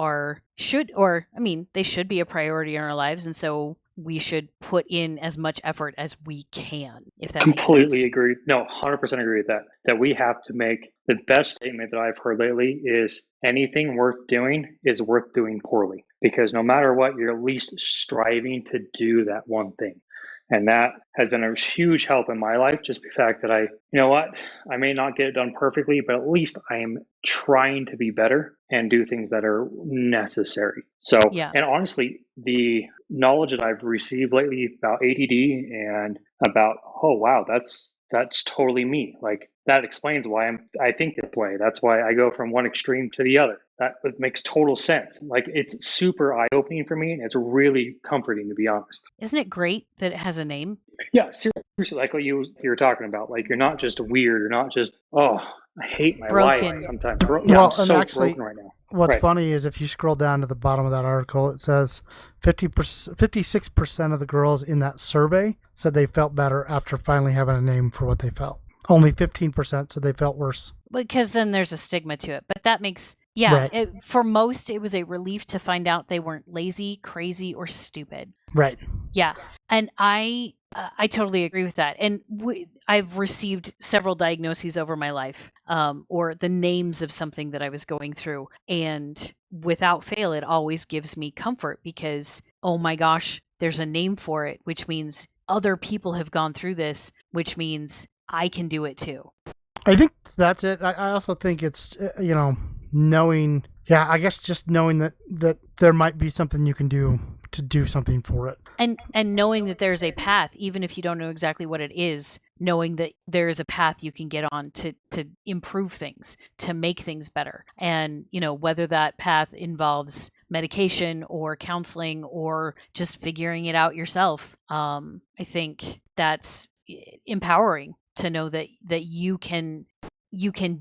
they should be a priority in our lives, and so we should put in as much effort as we can, if that makes sense. Completely agree. No, 100% agree with that. That we have to make the best statement that I've heard lately is anything worth doing is worth doing poorly. because no matter what, you're at least striving to do that one thing. And that has been a huge help in my life, just the fact that I may not get it done perfectly, but at least I am trying to be better and do things that are necessary. So, and honestly, the knowledge that I've received lately about ADD and about, oh, wow, that's totally me. Like, that explains why I think this way. That's why I go from one extreme to the other. That makes total sense. Like, it's super eye-opening for me, and it's really comforting, to be honest. Isn't it great that it has a name? Yeah, seriously, like what you were talking about. Like, you're not just weird. You're not just, I hate my broken life sometimes. I'm so actually, broken right now. What's funny is if you scroll down to the bottom of that article, it says 56% of the girls in that survey said they felt better after finally having a name for what they felt. Only 15% said they felt worse. Because then there's a stigma to it. But that makes, for most, it was a relief to find out they weren't lazy, crazy, or stupid. Right. Yeah. And I totally agree with that. And I've received several diagnoses over my life, or the names of something that I was going through. And without fail, it always gives me comfort because, oh my gosh, there's a name for it, which means other people have gone through this, which means I can do it too. I think that's it. I also think it's, knowing, I guess just knowing that there might be something you can do to do something for it. And knowing that there's a path, even if you don't know exactly what it is, knowing that there is a path you can get on to improve things, to make things better. And, whether that path involves medication or counseling or just figuring it out yourself, I think that's empowering to know that you can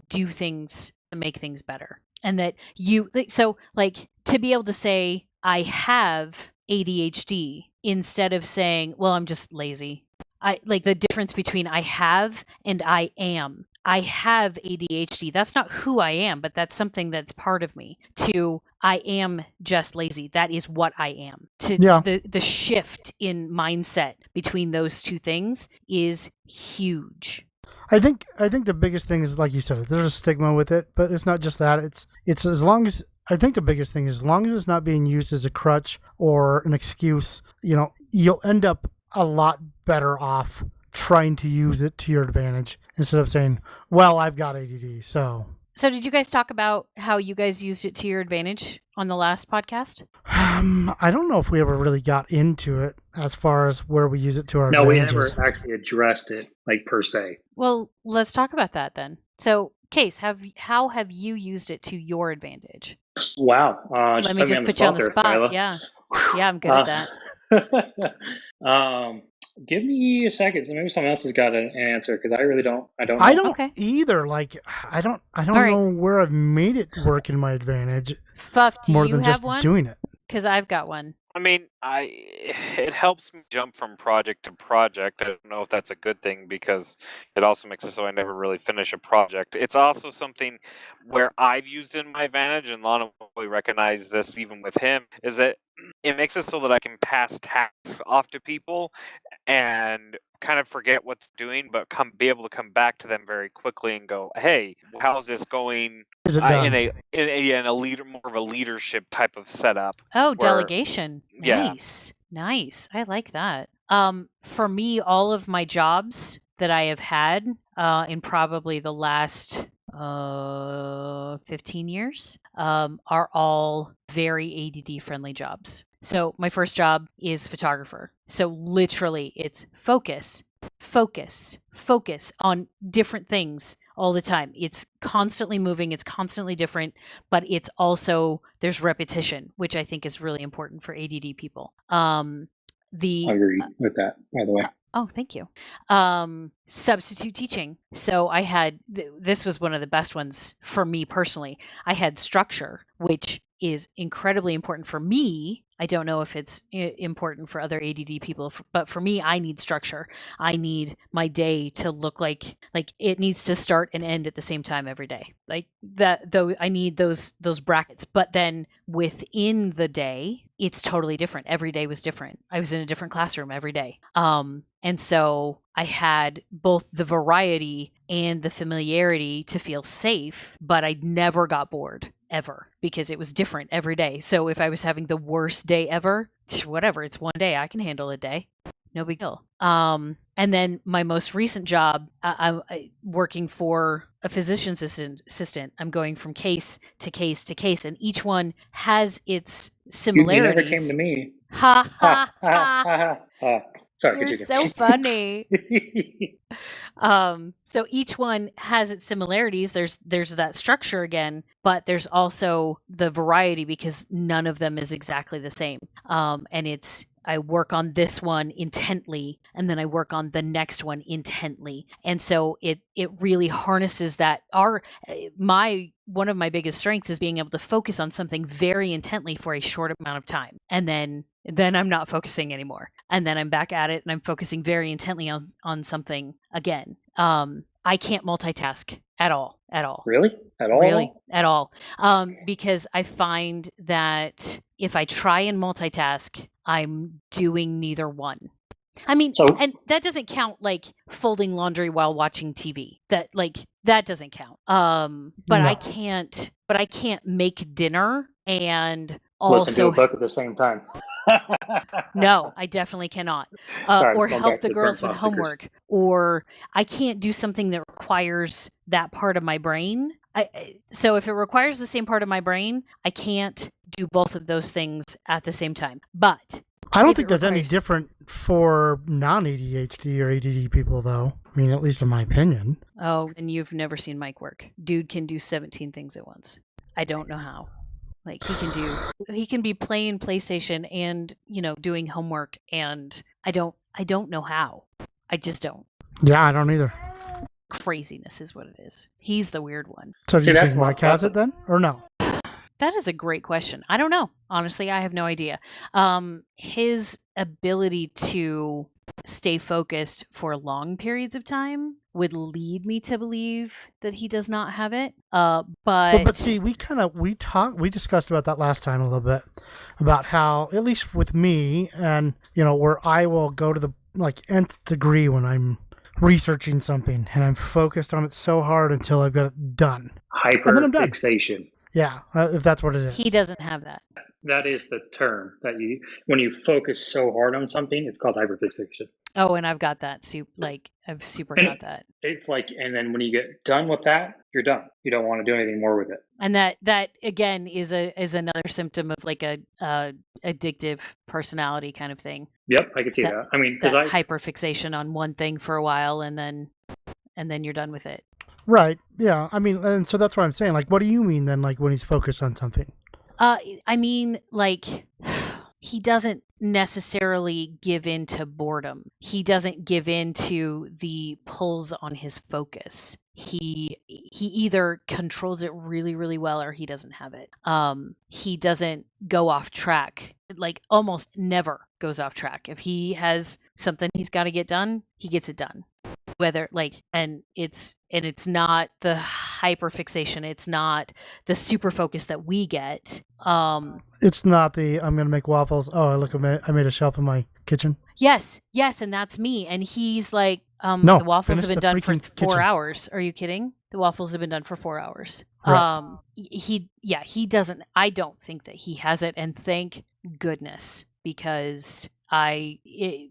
do things to make things better. And that to be able to say, I have ADHD instead of saying, well, I'm just lazy. I like the difference between I have and I am. I have ADHD. That's not who I am, but that's something that's part of me. To I am just lazy. That is what I am. The shift in mindset between those two things is huge. I think the biggest thing is, like you said, there's a stigma with it, but it's not just that. It's as long as, I think the biggest thing is, as long as it's not being used as a crutch or an excuse, you'll end up a lot better off trying to use it to your advantage instead of saying, well, I've got ADD, so. So did you guys talk about how you guys used it to your advantage on the last podcast? I don't know if we ever really got into it as far as where we use it to our advantages. No, we never actually addressed it, like, per se. Well, let's talk about that then. So, Case, how have you used it to your advantage? Wow. Let me just put you on the spot. Skyla. Yeah, I'm good at that. Give me a second. So maybe someone else has got an answer because I really don't. I don't either. Like, I don't right. know where I've made it work in my advantage. Fuff, do more you than have just one? doing it. Because I've got one. I mean, it helps me jump from project to project. I don't know if that's a good thing because it also makes it so I never really finish a project. It's also something where I've used in my advantage, and Lonnon will probably recognize this even with him, is that it makes it so that I can pass tasks off to people and kind of forget what they're doing, but be able to come back to them very quickly and go, "Hey, how's this going?" Is it done? In a leader, more of a leadership type of setup. Oh, delegation. Nice. I like that. For me, all of my jobs that I have had in probably the last 15 years are all very ADD friendly jobs. So my first job is photographer. So literally it's focus on different things all the time. It's constantly moving, it's constantly different, but it's also, there's repetition, which I think is really important for ADD people. I agree with that, by the way. Oh, thank you. Substitute teaching. So I had, this was one of the best ones for me personally. I had structure, which is incredibly important for me. I don't know if it's important for other ADD people, but for me, I need structure. I need my day to look like it needs to start and end at the same time every day. Like that, though, I need those brackets. But then within the day, it's totally different. Every day was different. I was in a different classroom every day. And so I had both the variety and the familiarity to feel safe, but I never got bored. ever because it was different every day. So if I was having the worst day ever, whatever, it's one day, I can handle a day. No big deal. And then my most recent job, I'm working for a physician's assistant. I'm going from case to case to case, and each one has its similarities. You never came to me. Ha ha ha! Sorry, you're so funny. So each one has its similarities. There's that structure again, but there's also the variety because none of them is exactly the same. And I work on this one intently, and then I work on the next one intently. And so it really harnesses that. One of my biggest strengths is being able to focus on something very intently for a short amount of time. And then I'm not focusing anymore. And then I'm back at it and I'm focusing very intently on something again. I can't multitask at all. Really? At all? Really, at all. Because I find that if I try and multitask, I'm doing neither one. I mean, and that doesn't count like folding laundry while watching TV. That doesn't count. But I can't make dinner and also listen to a book at the same time. No, I definitely cannot. Or help the girls with homework. Or I can't do something that requires that part of my brain. So if it requires the same part of my brain, I can't do both of those things at the same time. But I don't think that's any different for non-ADHD or ADD people, though. I mean, at least in my opinion. Oh, and you've never seen Mike work. Dude can do 17 things at once. I don't know how. Like he can be playing PlayStation and, doing homework, and I don't know how. I just don't. Yeah, I don't either. Craziness is what it is. He's the weird one. So do you think Mike has it then, or no? That is a great question. I don't know. Honestly, I have no idea. His ability to stay focused for long periods of time would lead me to believe that he does not have it. But see, we discussed about that last time a little bit about how, at least with me, and where I will go to the nth degree when I'm researching something and I'm focused on it so hard until I've got it done. Hyperfixation. Yeah, if that's what it is. He doesn't have that. That is the term that when you focus so hard on something, it's called hyperfixation. Oh, and I've got that. I've super got that. It's and then when you get done with that, you're done. You don't want to do anything more with it. And that again is another symptom of a addictive personality kind of thing. Yep, I can see that. I mean, because hyperfixation on one thing for a while, and then you're done with it. Right. Yeah. I mean, and so that's what I'm saying. What do you mean then? When he's focused on something? I mean, he doesn't necessarily give in to boredom. He doesn't give in to the pulls on his focus. He either controls it really, really well, or he doesn't have it. He doesn't go off track. Almost never goes off track. If he has something he's got to get done, he gets it done. Whether and it's not the hyperfixation, it's not the super focus that we get. It's not the I'm gonna make waffles. Oh, look, I made a shelf in my kitchen. Yes, and that's me. And he's no, the waffles have been done for 4 hours. Are you kidding? The waffles have been done for 4 hours. Right. He doesn't. I don't think that he has it, and thank goodness, because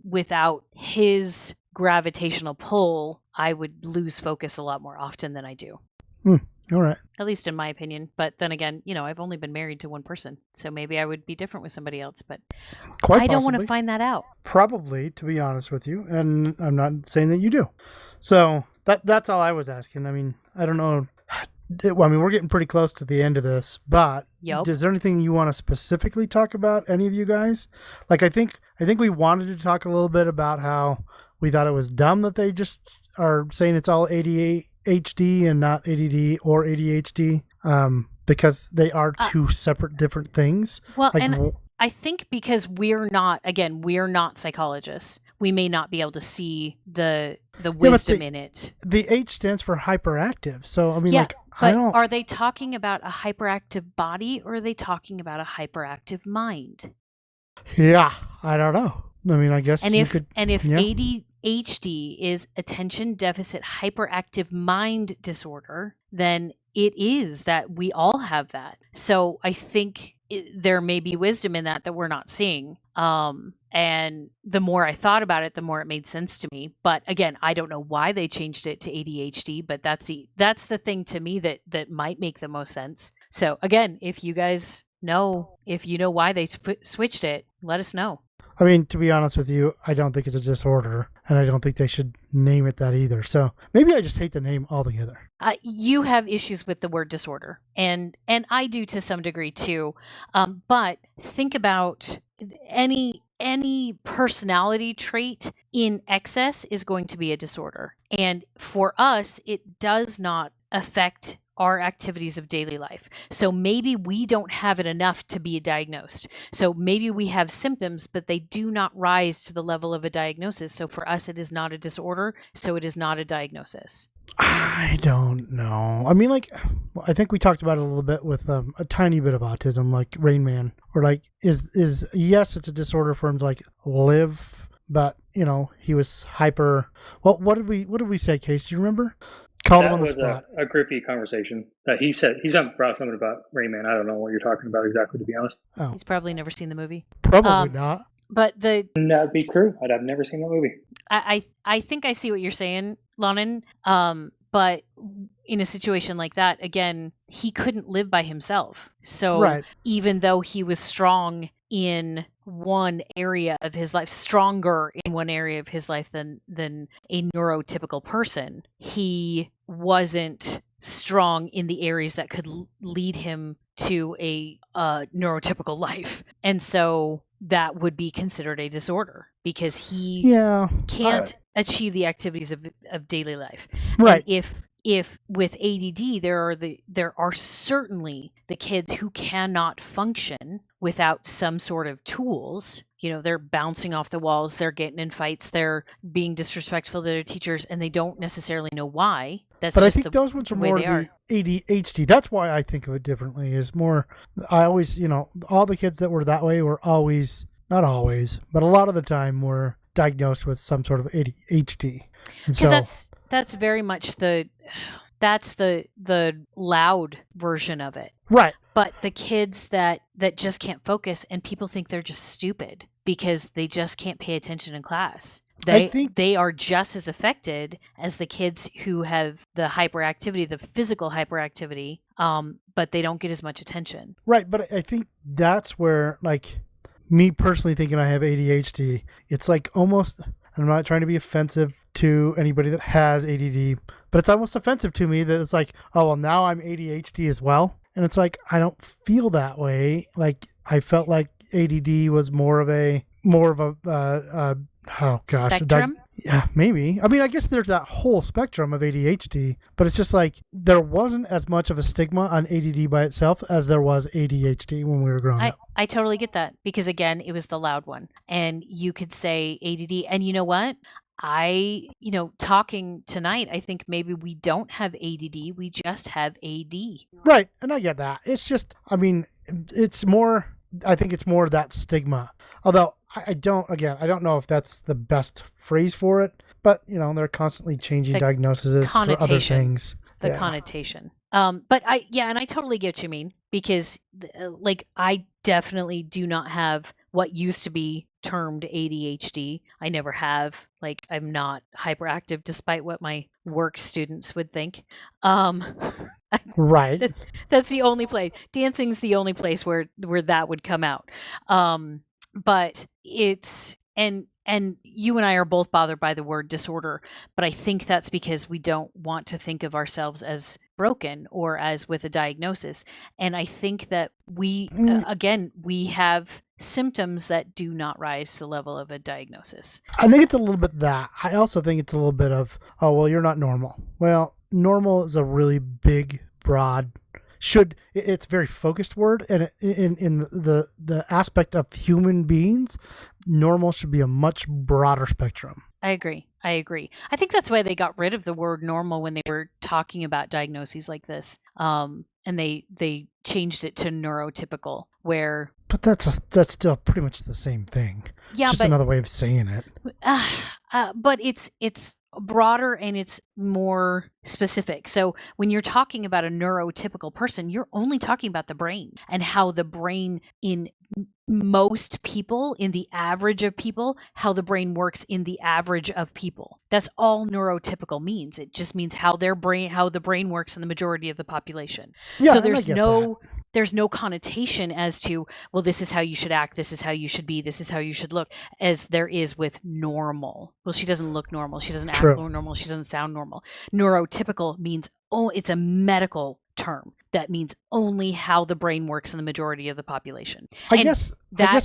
without his gravitational pull, I would lose focus a lot more often than I do. All right. At least in my opinion. But then again, I've only been married to one person, so maybe I would be different with somebody else, but I don't want to find that out. Probably, to be honest with you, and I'm not saying that you do. So that's all I was asking. I mean, I don't know. Well, I mean, we're getting pretty close to the end of this, but Is there anything you want to specifically talk about, any of you guys? I think we wanted to talk a little bit about how we thought it was dumb that they just are saying it's all ADHD and not ADD or ADHD, because they are two separate different things. Well, and I think because we're not psychologists, we may not be able to see the wisdom in it. The H stands for hyperactive. So, I mean, are they talking about a hyperactive body, or are they talking about a hyperactive mind? Yeah, I don't know. I mean, I guess if ADHD is attention deficit hyperactive mind disorder, then it is that we all have that. So I think there may be wisdom in that we're not seeing. And the more I thought about it, the more it made sense to me. But again, I don't know why they changed it to ADHD, but that's the thing to me that might make the most sense. So again, if you guys know, if you know why they switched it, let us know. I mean, to be honest with you, I don't think it's a disorder, and I don't think they should name it that either. So maybe I just hate the name altogether. You have issues with the word disorder, and I do to some degree too. But think about any personality trait in excess is going to be a disorder. And for us, it does not affect our activities of daily life. So maybe we don't have it enough to be diagnosed. So maybe we have symptoms, but they do not rise to the level of a diagnosis. So for us, it is not a disorder. So it is not a diagnosis. I don't know. I mean, like, I think we talked about it a little bit with a tiny bit of autism, like Rain Man, or like, is yes, it's a disorder for him to like live, but you know, he was hyper. Well, what did we say, Case? Do you remember? Called him on the spot. A Griffith conversation. He said brought something about Rain Man. I don't know what you're talking about exactly, to be honest. Oh. He's probably never seen the movie. Probably not. But that'd be true. I've never seen that movie. I think I see what you're saying, Lonnon. But in a situation like that, again, he couldn't live by himself. So even though he was strong in one area of his life, stronger in one area of his life than a neurotypical person, he wasn't strong in the areas that could lead him to a neurotypical life. And so that would be considered a disorder because he can't achieve the activities of daily life. Right. And if with ADD there are certainly the kids who cannot function without some sort of tools. You know, they're bouncing off the walls, they're getting in fights, they're being disrespectful to their teachers, and they don't necessarily know why. But I think those ones are more the ADHD. That's why I think of it differently. Is more, I always, you know, all the kids that were that way were always, not always, but a lot of the time were diagnosed with some sort of ADHD. Because that's very much the loud version of it. Right. But the kids that just can't focus, and people think they're just stupid because they just can't pay attention in class. They are just as affected as the kids who have the hyperactivity, the physical hyperactivity, but they don't get as much attention. Right, but I think that's where, like, me personally thinking I have ADHD, it's like almost, I'm not trying to be offensive to anybody that has ADD, but it's almost offensive to me that it's like, oh, well, now I'm ADHD as well. And it's like, I don't feel that way. Like, I felt like ADD was more of a spectrum? Yeah, maybe. I mean, I guess there's that whole spectrum of ADHD, but it's just like there wasn't as much of a stigma on ADD by itself as there was ADHD when we were growing up. I totally get that because, again, it was the loud one. And you could say ADD. And you know what? Talking tonight, I think maybe we don't have ADD. We just have AD. Right. And I get that. It's just, I mean, I think it's more that stigma. Although I don't know if that's the best phrase for it, but you know, they're constantly changing diagnoses for other things. The connotation. But I totally get what you mean because I definitely do not have what used to be termed ADHD. I never have. Like, I'm not hyperactive despite what my work students would think. Right. That's the only place. Dancing's the only place where that would come out. But it's and you and I are both bothered by the word disorder, but I think that's because we don't want to think of ourselves as broken or as with a diagnosis. And I think that we have symptoms that do not rise to the level of a diagnosis. I think it's a little bit that. I also think it's a little bit of, oh, well, you're not normal. Well, normal is a really big, broad, it's a very focused word, and in the aspect of human beings, normal should be a much broader spectrum. I agree. I think that's why they got rid of the word normal when they were talking about diagnoses like this. And and they changed it to neurotypical, where. But that's still pretty much the same thing. Yeah, just another way of saying it. But it's broader and it's more specific. So when you're talking about a neurotypical person, you're only talking about the brain and how the brain in most people, in the average of people, how the brain works in the average of people. That's all neurotypical means. It just means how the brain works in the majority of the population. Yeah, so there's no connotation as to, well, this is how you should act, this is how you should be, this is how you should look, as there is with normal. Well, she doesn't look normal, she doesn't act normal, she doesn't sound normal. Neurotypical means, it's a medical term that means only how the brain works in the majority of the population. I guess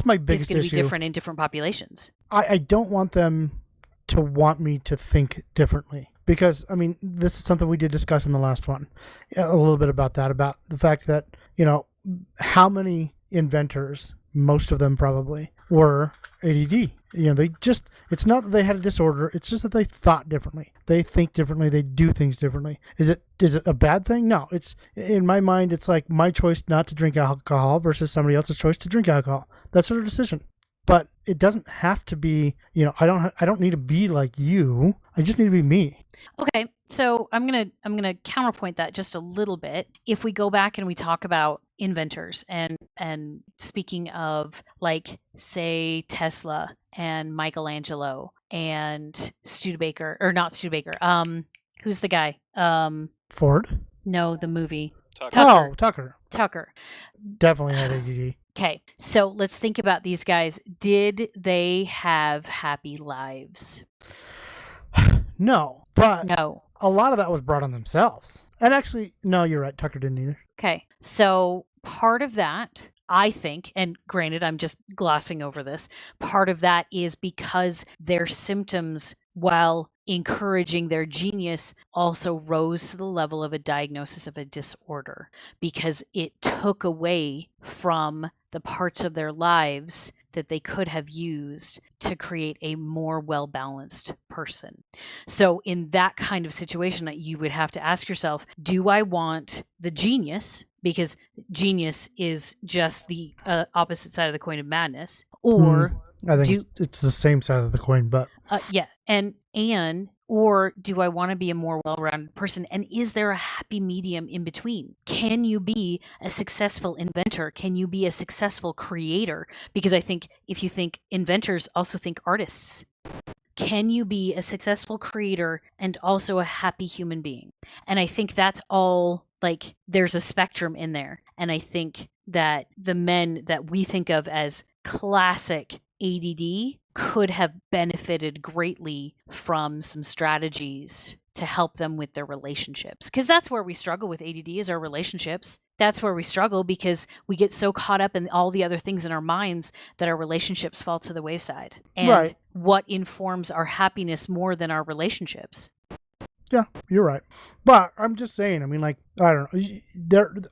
my biggest issue is going to be issue, different in different populations. I don't want them to want me to think differently. Because, I mean, this is something we did discuss in the last one, a little bit about that, about the fact that, how many inventors, most of them probably, were ADD. It's not that they had a disorder, it's just that they thought differently. They think differently, they do things differently. Is it a bad thing? No. It's, in my mind, it's like my choice not to drink alcohol versus somebody else's choice to drink alcohol. That's their decision. But it doesn't have to be, I don't need to be like you. I just need to be me. Okay, so I'm gonna counterpoint that just a little bit. If we go back and we talk about inventors and speaking of, like, say, Tesla and Michelangelo and Studebaker, or not Studebaker, who's the guy? Ford? No, the movie. Tucker. Tucker. Definitely had ADD. Okay, so let's think about these guys. Did they have happy lives? No, but no. A lot of that was brought on themselves. And actually, no, you're right. Tucker didn't either. Okay, so part of that, I think, and granted, I'm just glossing over this, part of that is because their symptoms, while encouraging their genius, also rose to the level of a diagnosis of a disorder, because it took away from the parts of their lives that they could have used to create a more well-balanced person. So in that kind of situation, you would have to ask yourself, do I want the genius, because genius is just the opposite side of the coin of madness, or I think it's the same side of the coin, but yeah, and or do I want to be a more well-rounded person? And is there a happy medium in between? Can you be a successful inventor? Can you be a successful creator? Because I think if you think inventors, also think artists. Can you be a successful creator and also a happy human being? And I think that's all, like, there's a spectrum in there. And I think that the men that we think of as classic ADD could have benefited greatly from some strategies to help them with their relationships. Because that's where we struggle with ADD, is our relationships. That's where we struggle, because we get so caught up in all the other things in our minds that our relationships fall to the wayside. And what informs our happiness more than our relationships? Yeah, you're right. But I'm just saying, I mean, like, I don't know.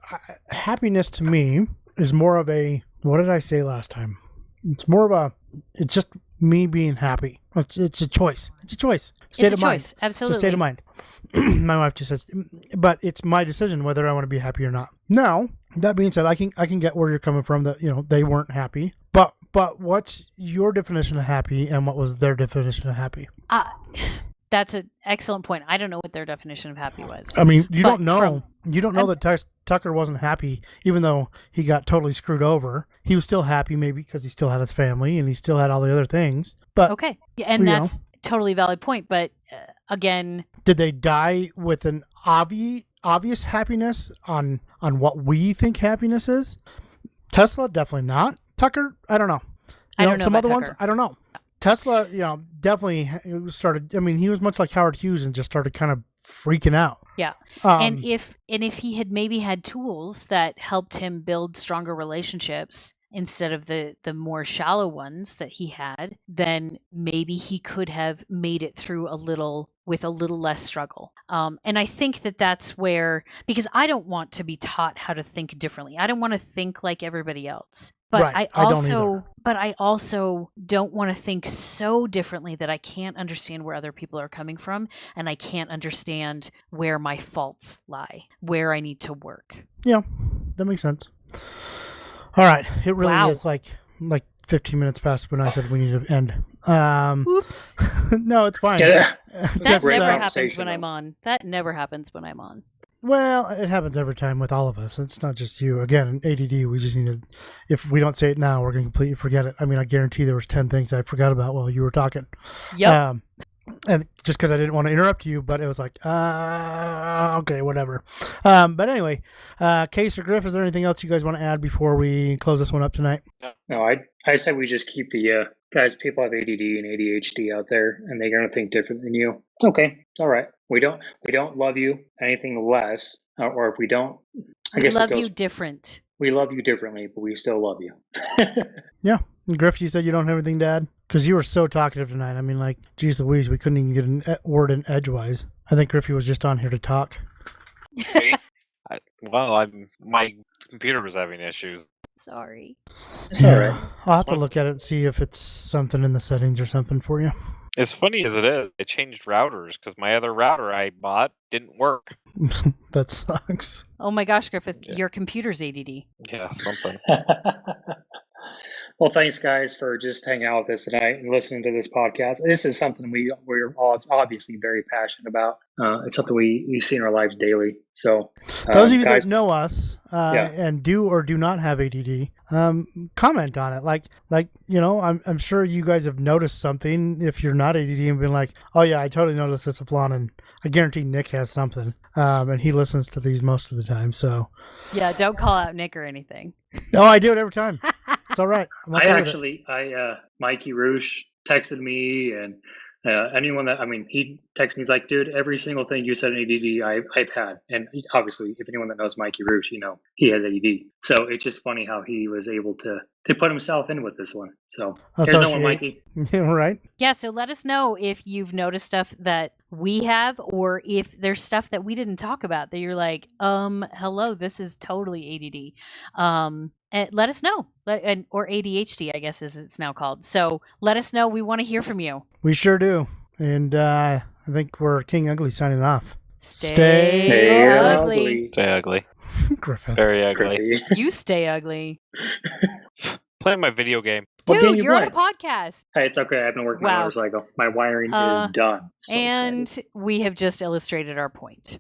Happiness to me is more of a, what did I say last time? It's more of it's just me being happy. It's a choice. It's a choice. State of mind. Absolutely. It's a state of mind. My wife just says, but it's my decision whether I want to be happy or not. Now, that being said, I can get where you're coming from, that, they weren't happy. But what's your definition of happy, and what was their definition of happy? That's an excellent point. I don't know what their definition of happy was. I mean, you don't know that Tucker wasn't happy, even though he got totally screwed over. He was still happy, maybe because he still had his family and he still had all the other things. But okay, and that's totally valid point. But again, did they die with an obvious happiness on what we think happiness is? Tesla, definitely not. Tucker, I don't know. I don't know some about other Tucker. ones, I don't know. Tesla, definitely started. I mean, he was much like Howard Hughes and just started kind of freaking out. Yeah. And if he had maybe had tools that helped him build stronger relationships instead of the more shallow ones that he had, then maybe he could have made it through with a little less struggle. And I think that's where, because I don't want to be taught how to think differently. I don't want to think like everybody else. But Right, I also don't want to think so differently that I can't understand where other people are coming from, and I can't understand where my faults lie, where I need to work. Yeah, that makes sense. All right, it really Wow. is like 15 minutes past when I said we need to end. Oops. No, it's fine. Yeah. That Great never happens conversation, when though. I'm on. That never happens when I'm on. Well, it happens every time with all of us. It's not just you. Again, ADD, we just need to, if we don't say it now, we're going to completely forget it. I mean, I guarantee there was 10 things I forgot about while you were talking. Yep. And just because I didn't want to interrupt you, but it was like, okay, whatever. But anyway, Case or Griff, is there anything else you guys want to add before we close this one up tonight? No, I say we just keep the guys. People have ADD and ADHD out there, and they're gonna think different than you. It's okay. It's all right. We don't love you anything less, or if we don't, I guess We love you different. We love you differently, but we still love you. Yeah. And Griff, you said you don't have anything to add? Because you were so talkative tonight. I mean, like, geez Louise, we couldn't even get a word in edgewise. I think Griffey was just on here to talk. My computer was having issues. Sorry. Yeah. All right. I'll have to look at it and see if it's something in the settings or something for you. As funny as it is, I changed routers because my other router I bought didn't work. That sucks. Oh my gosh, Griffith, Yeah. your computer's ADD. Yeah, something. Well, thanks, guys, for just hanging out with us tonight and listening to this podcast. This is something we're all obviously very passionate about. It's something we see in our lives daily. So, those of you guys, that know us and do or do not have ADD, comment on it. Like I'm sure you guys have noticed something if you're not ADD and been like, oh yeah, I totally noticed this with Lonnon. I guarantee Nick has something, and he listens to these most of the time. So Yeah, don't call out Nick or anything. oh, I do it every time. It's all right. I'm okay with it. Mikey Roosh texted me, and anyone that, he texted me, he's like, dude, every single thing you said in ADD, I've had. And obviously, if anyone that knows Mikey Roosh, he has ADD. So it's just funny how he was able to put himself in with this one. So there's no one, Mikey. Yeah, right. Yeah, so let us know if you've noticed stuff that we have, or if there's stuff that we didn't talk about that you're like, hello, this is totally ADD. And let us know, or ADHD, I guess as it's now called. So let us know. We want to hear from you. We sure do. And I think we're King Ugly signing off. Stay ugly. Stay ugly. Griffith. Very ugly. You stay ugly. Playing my video game. What game Dude, you you're on a playing? podcast. Hey, it's okay. I've been working on Wow. motorcycle. My wiring is done. So And excited. we have just illustrated our point.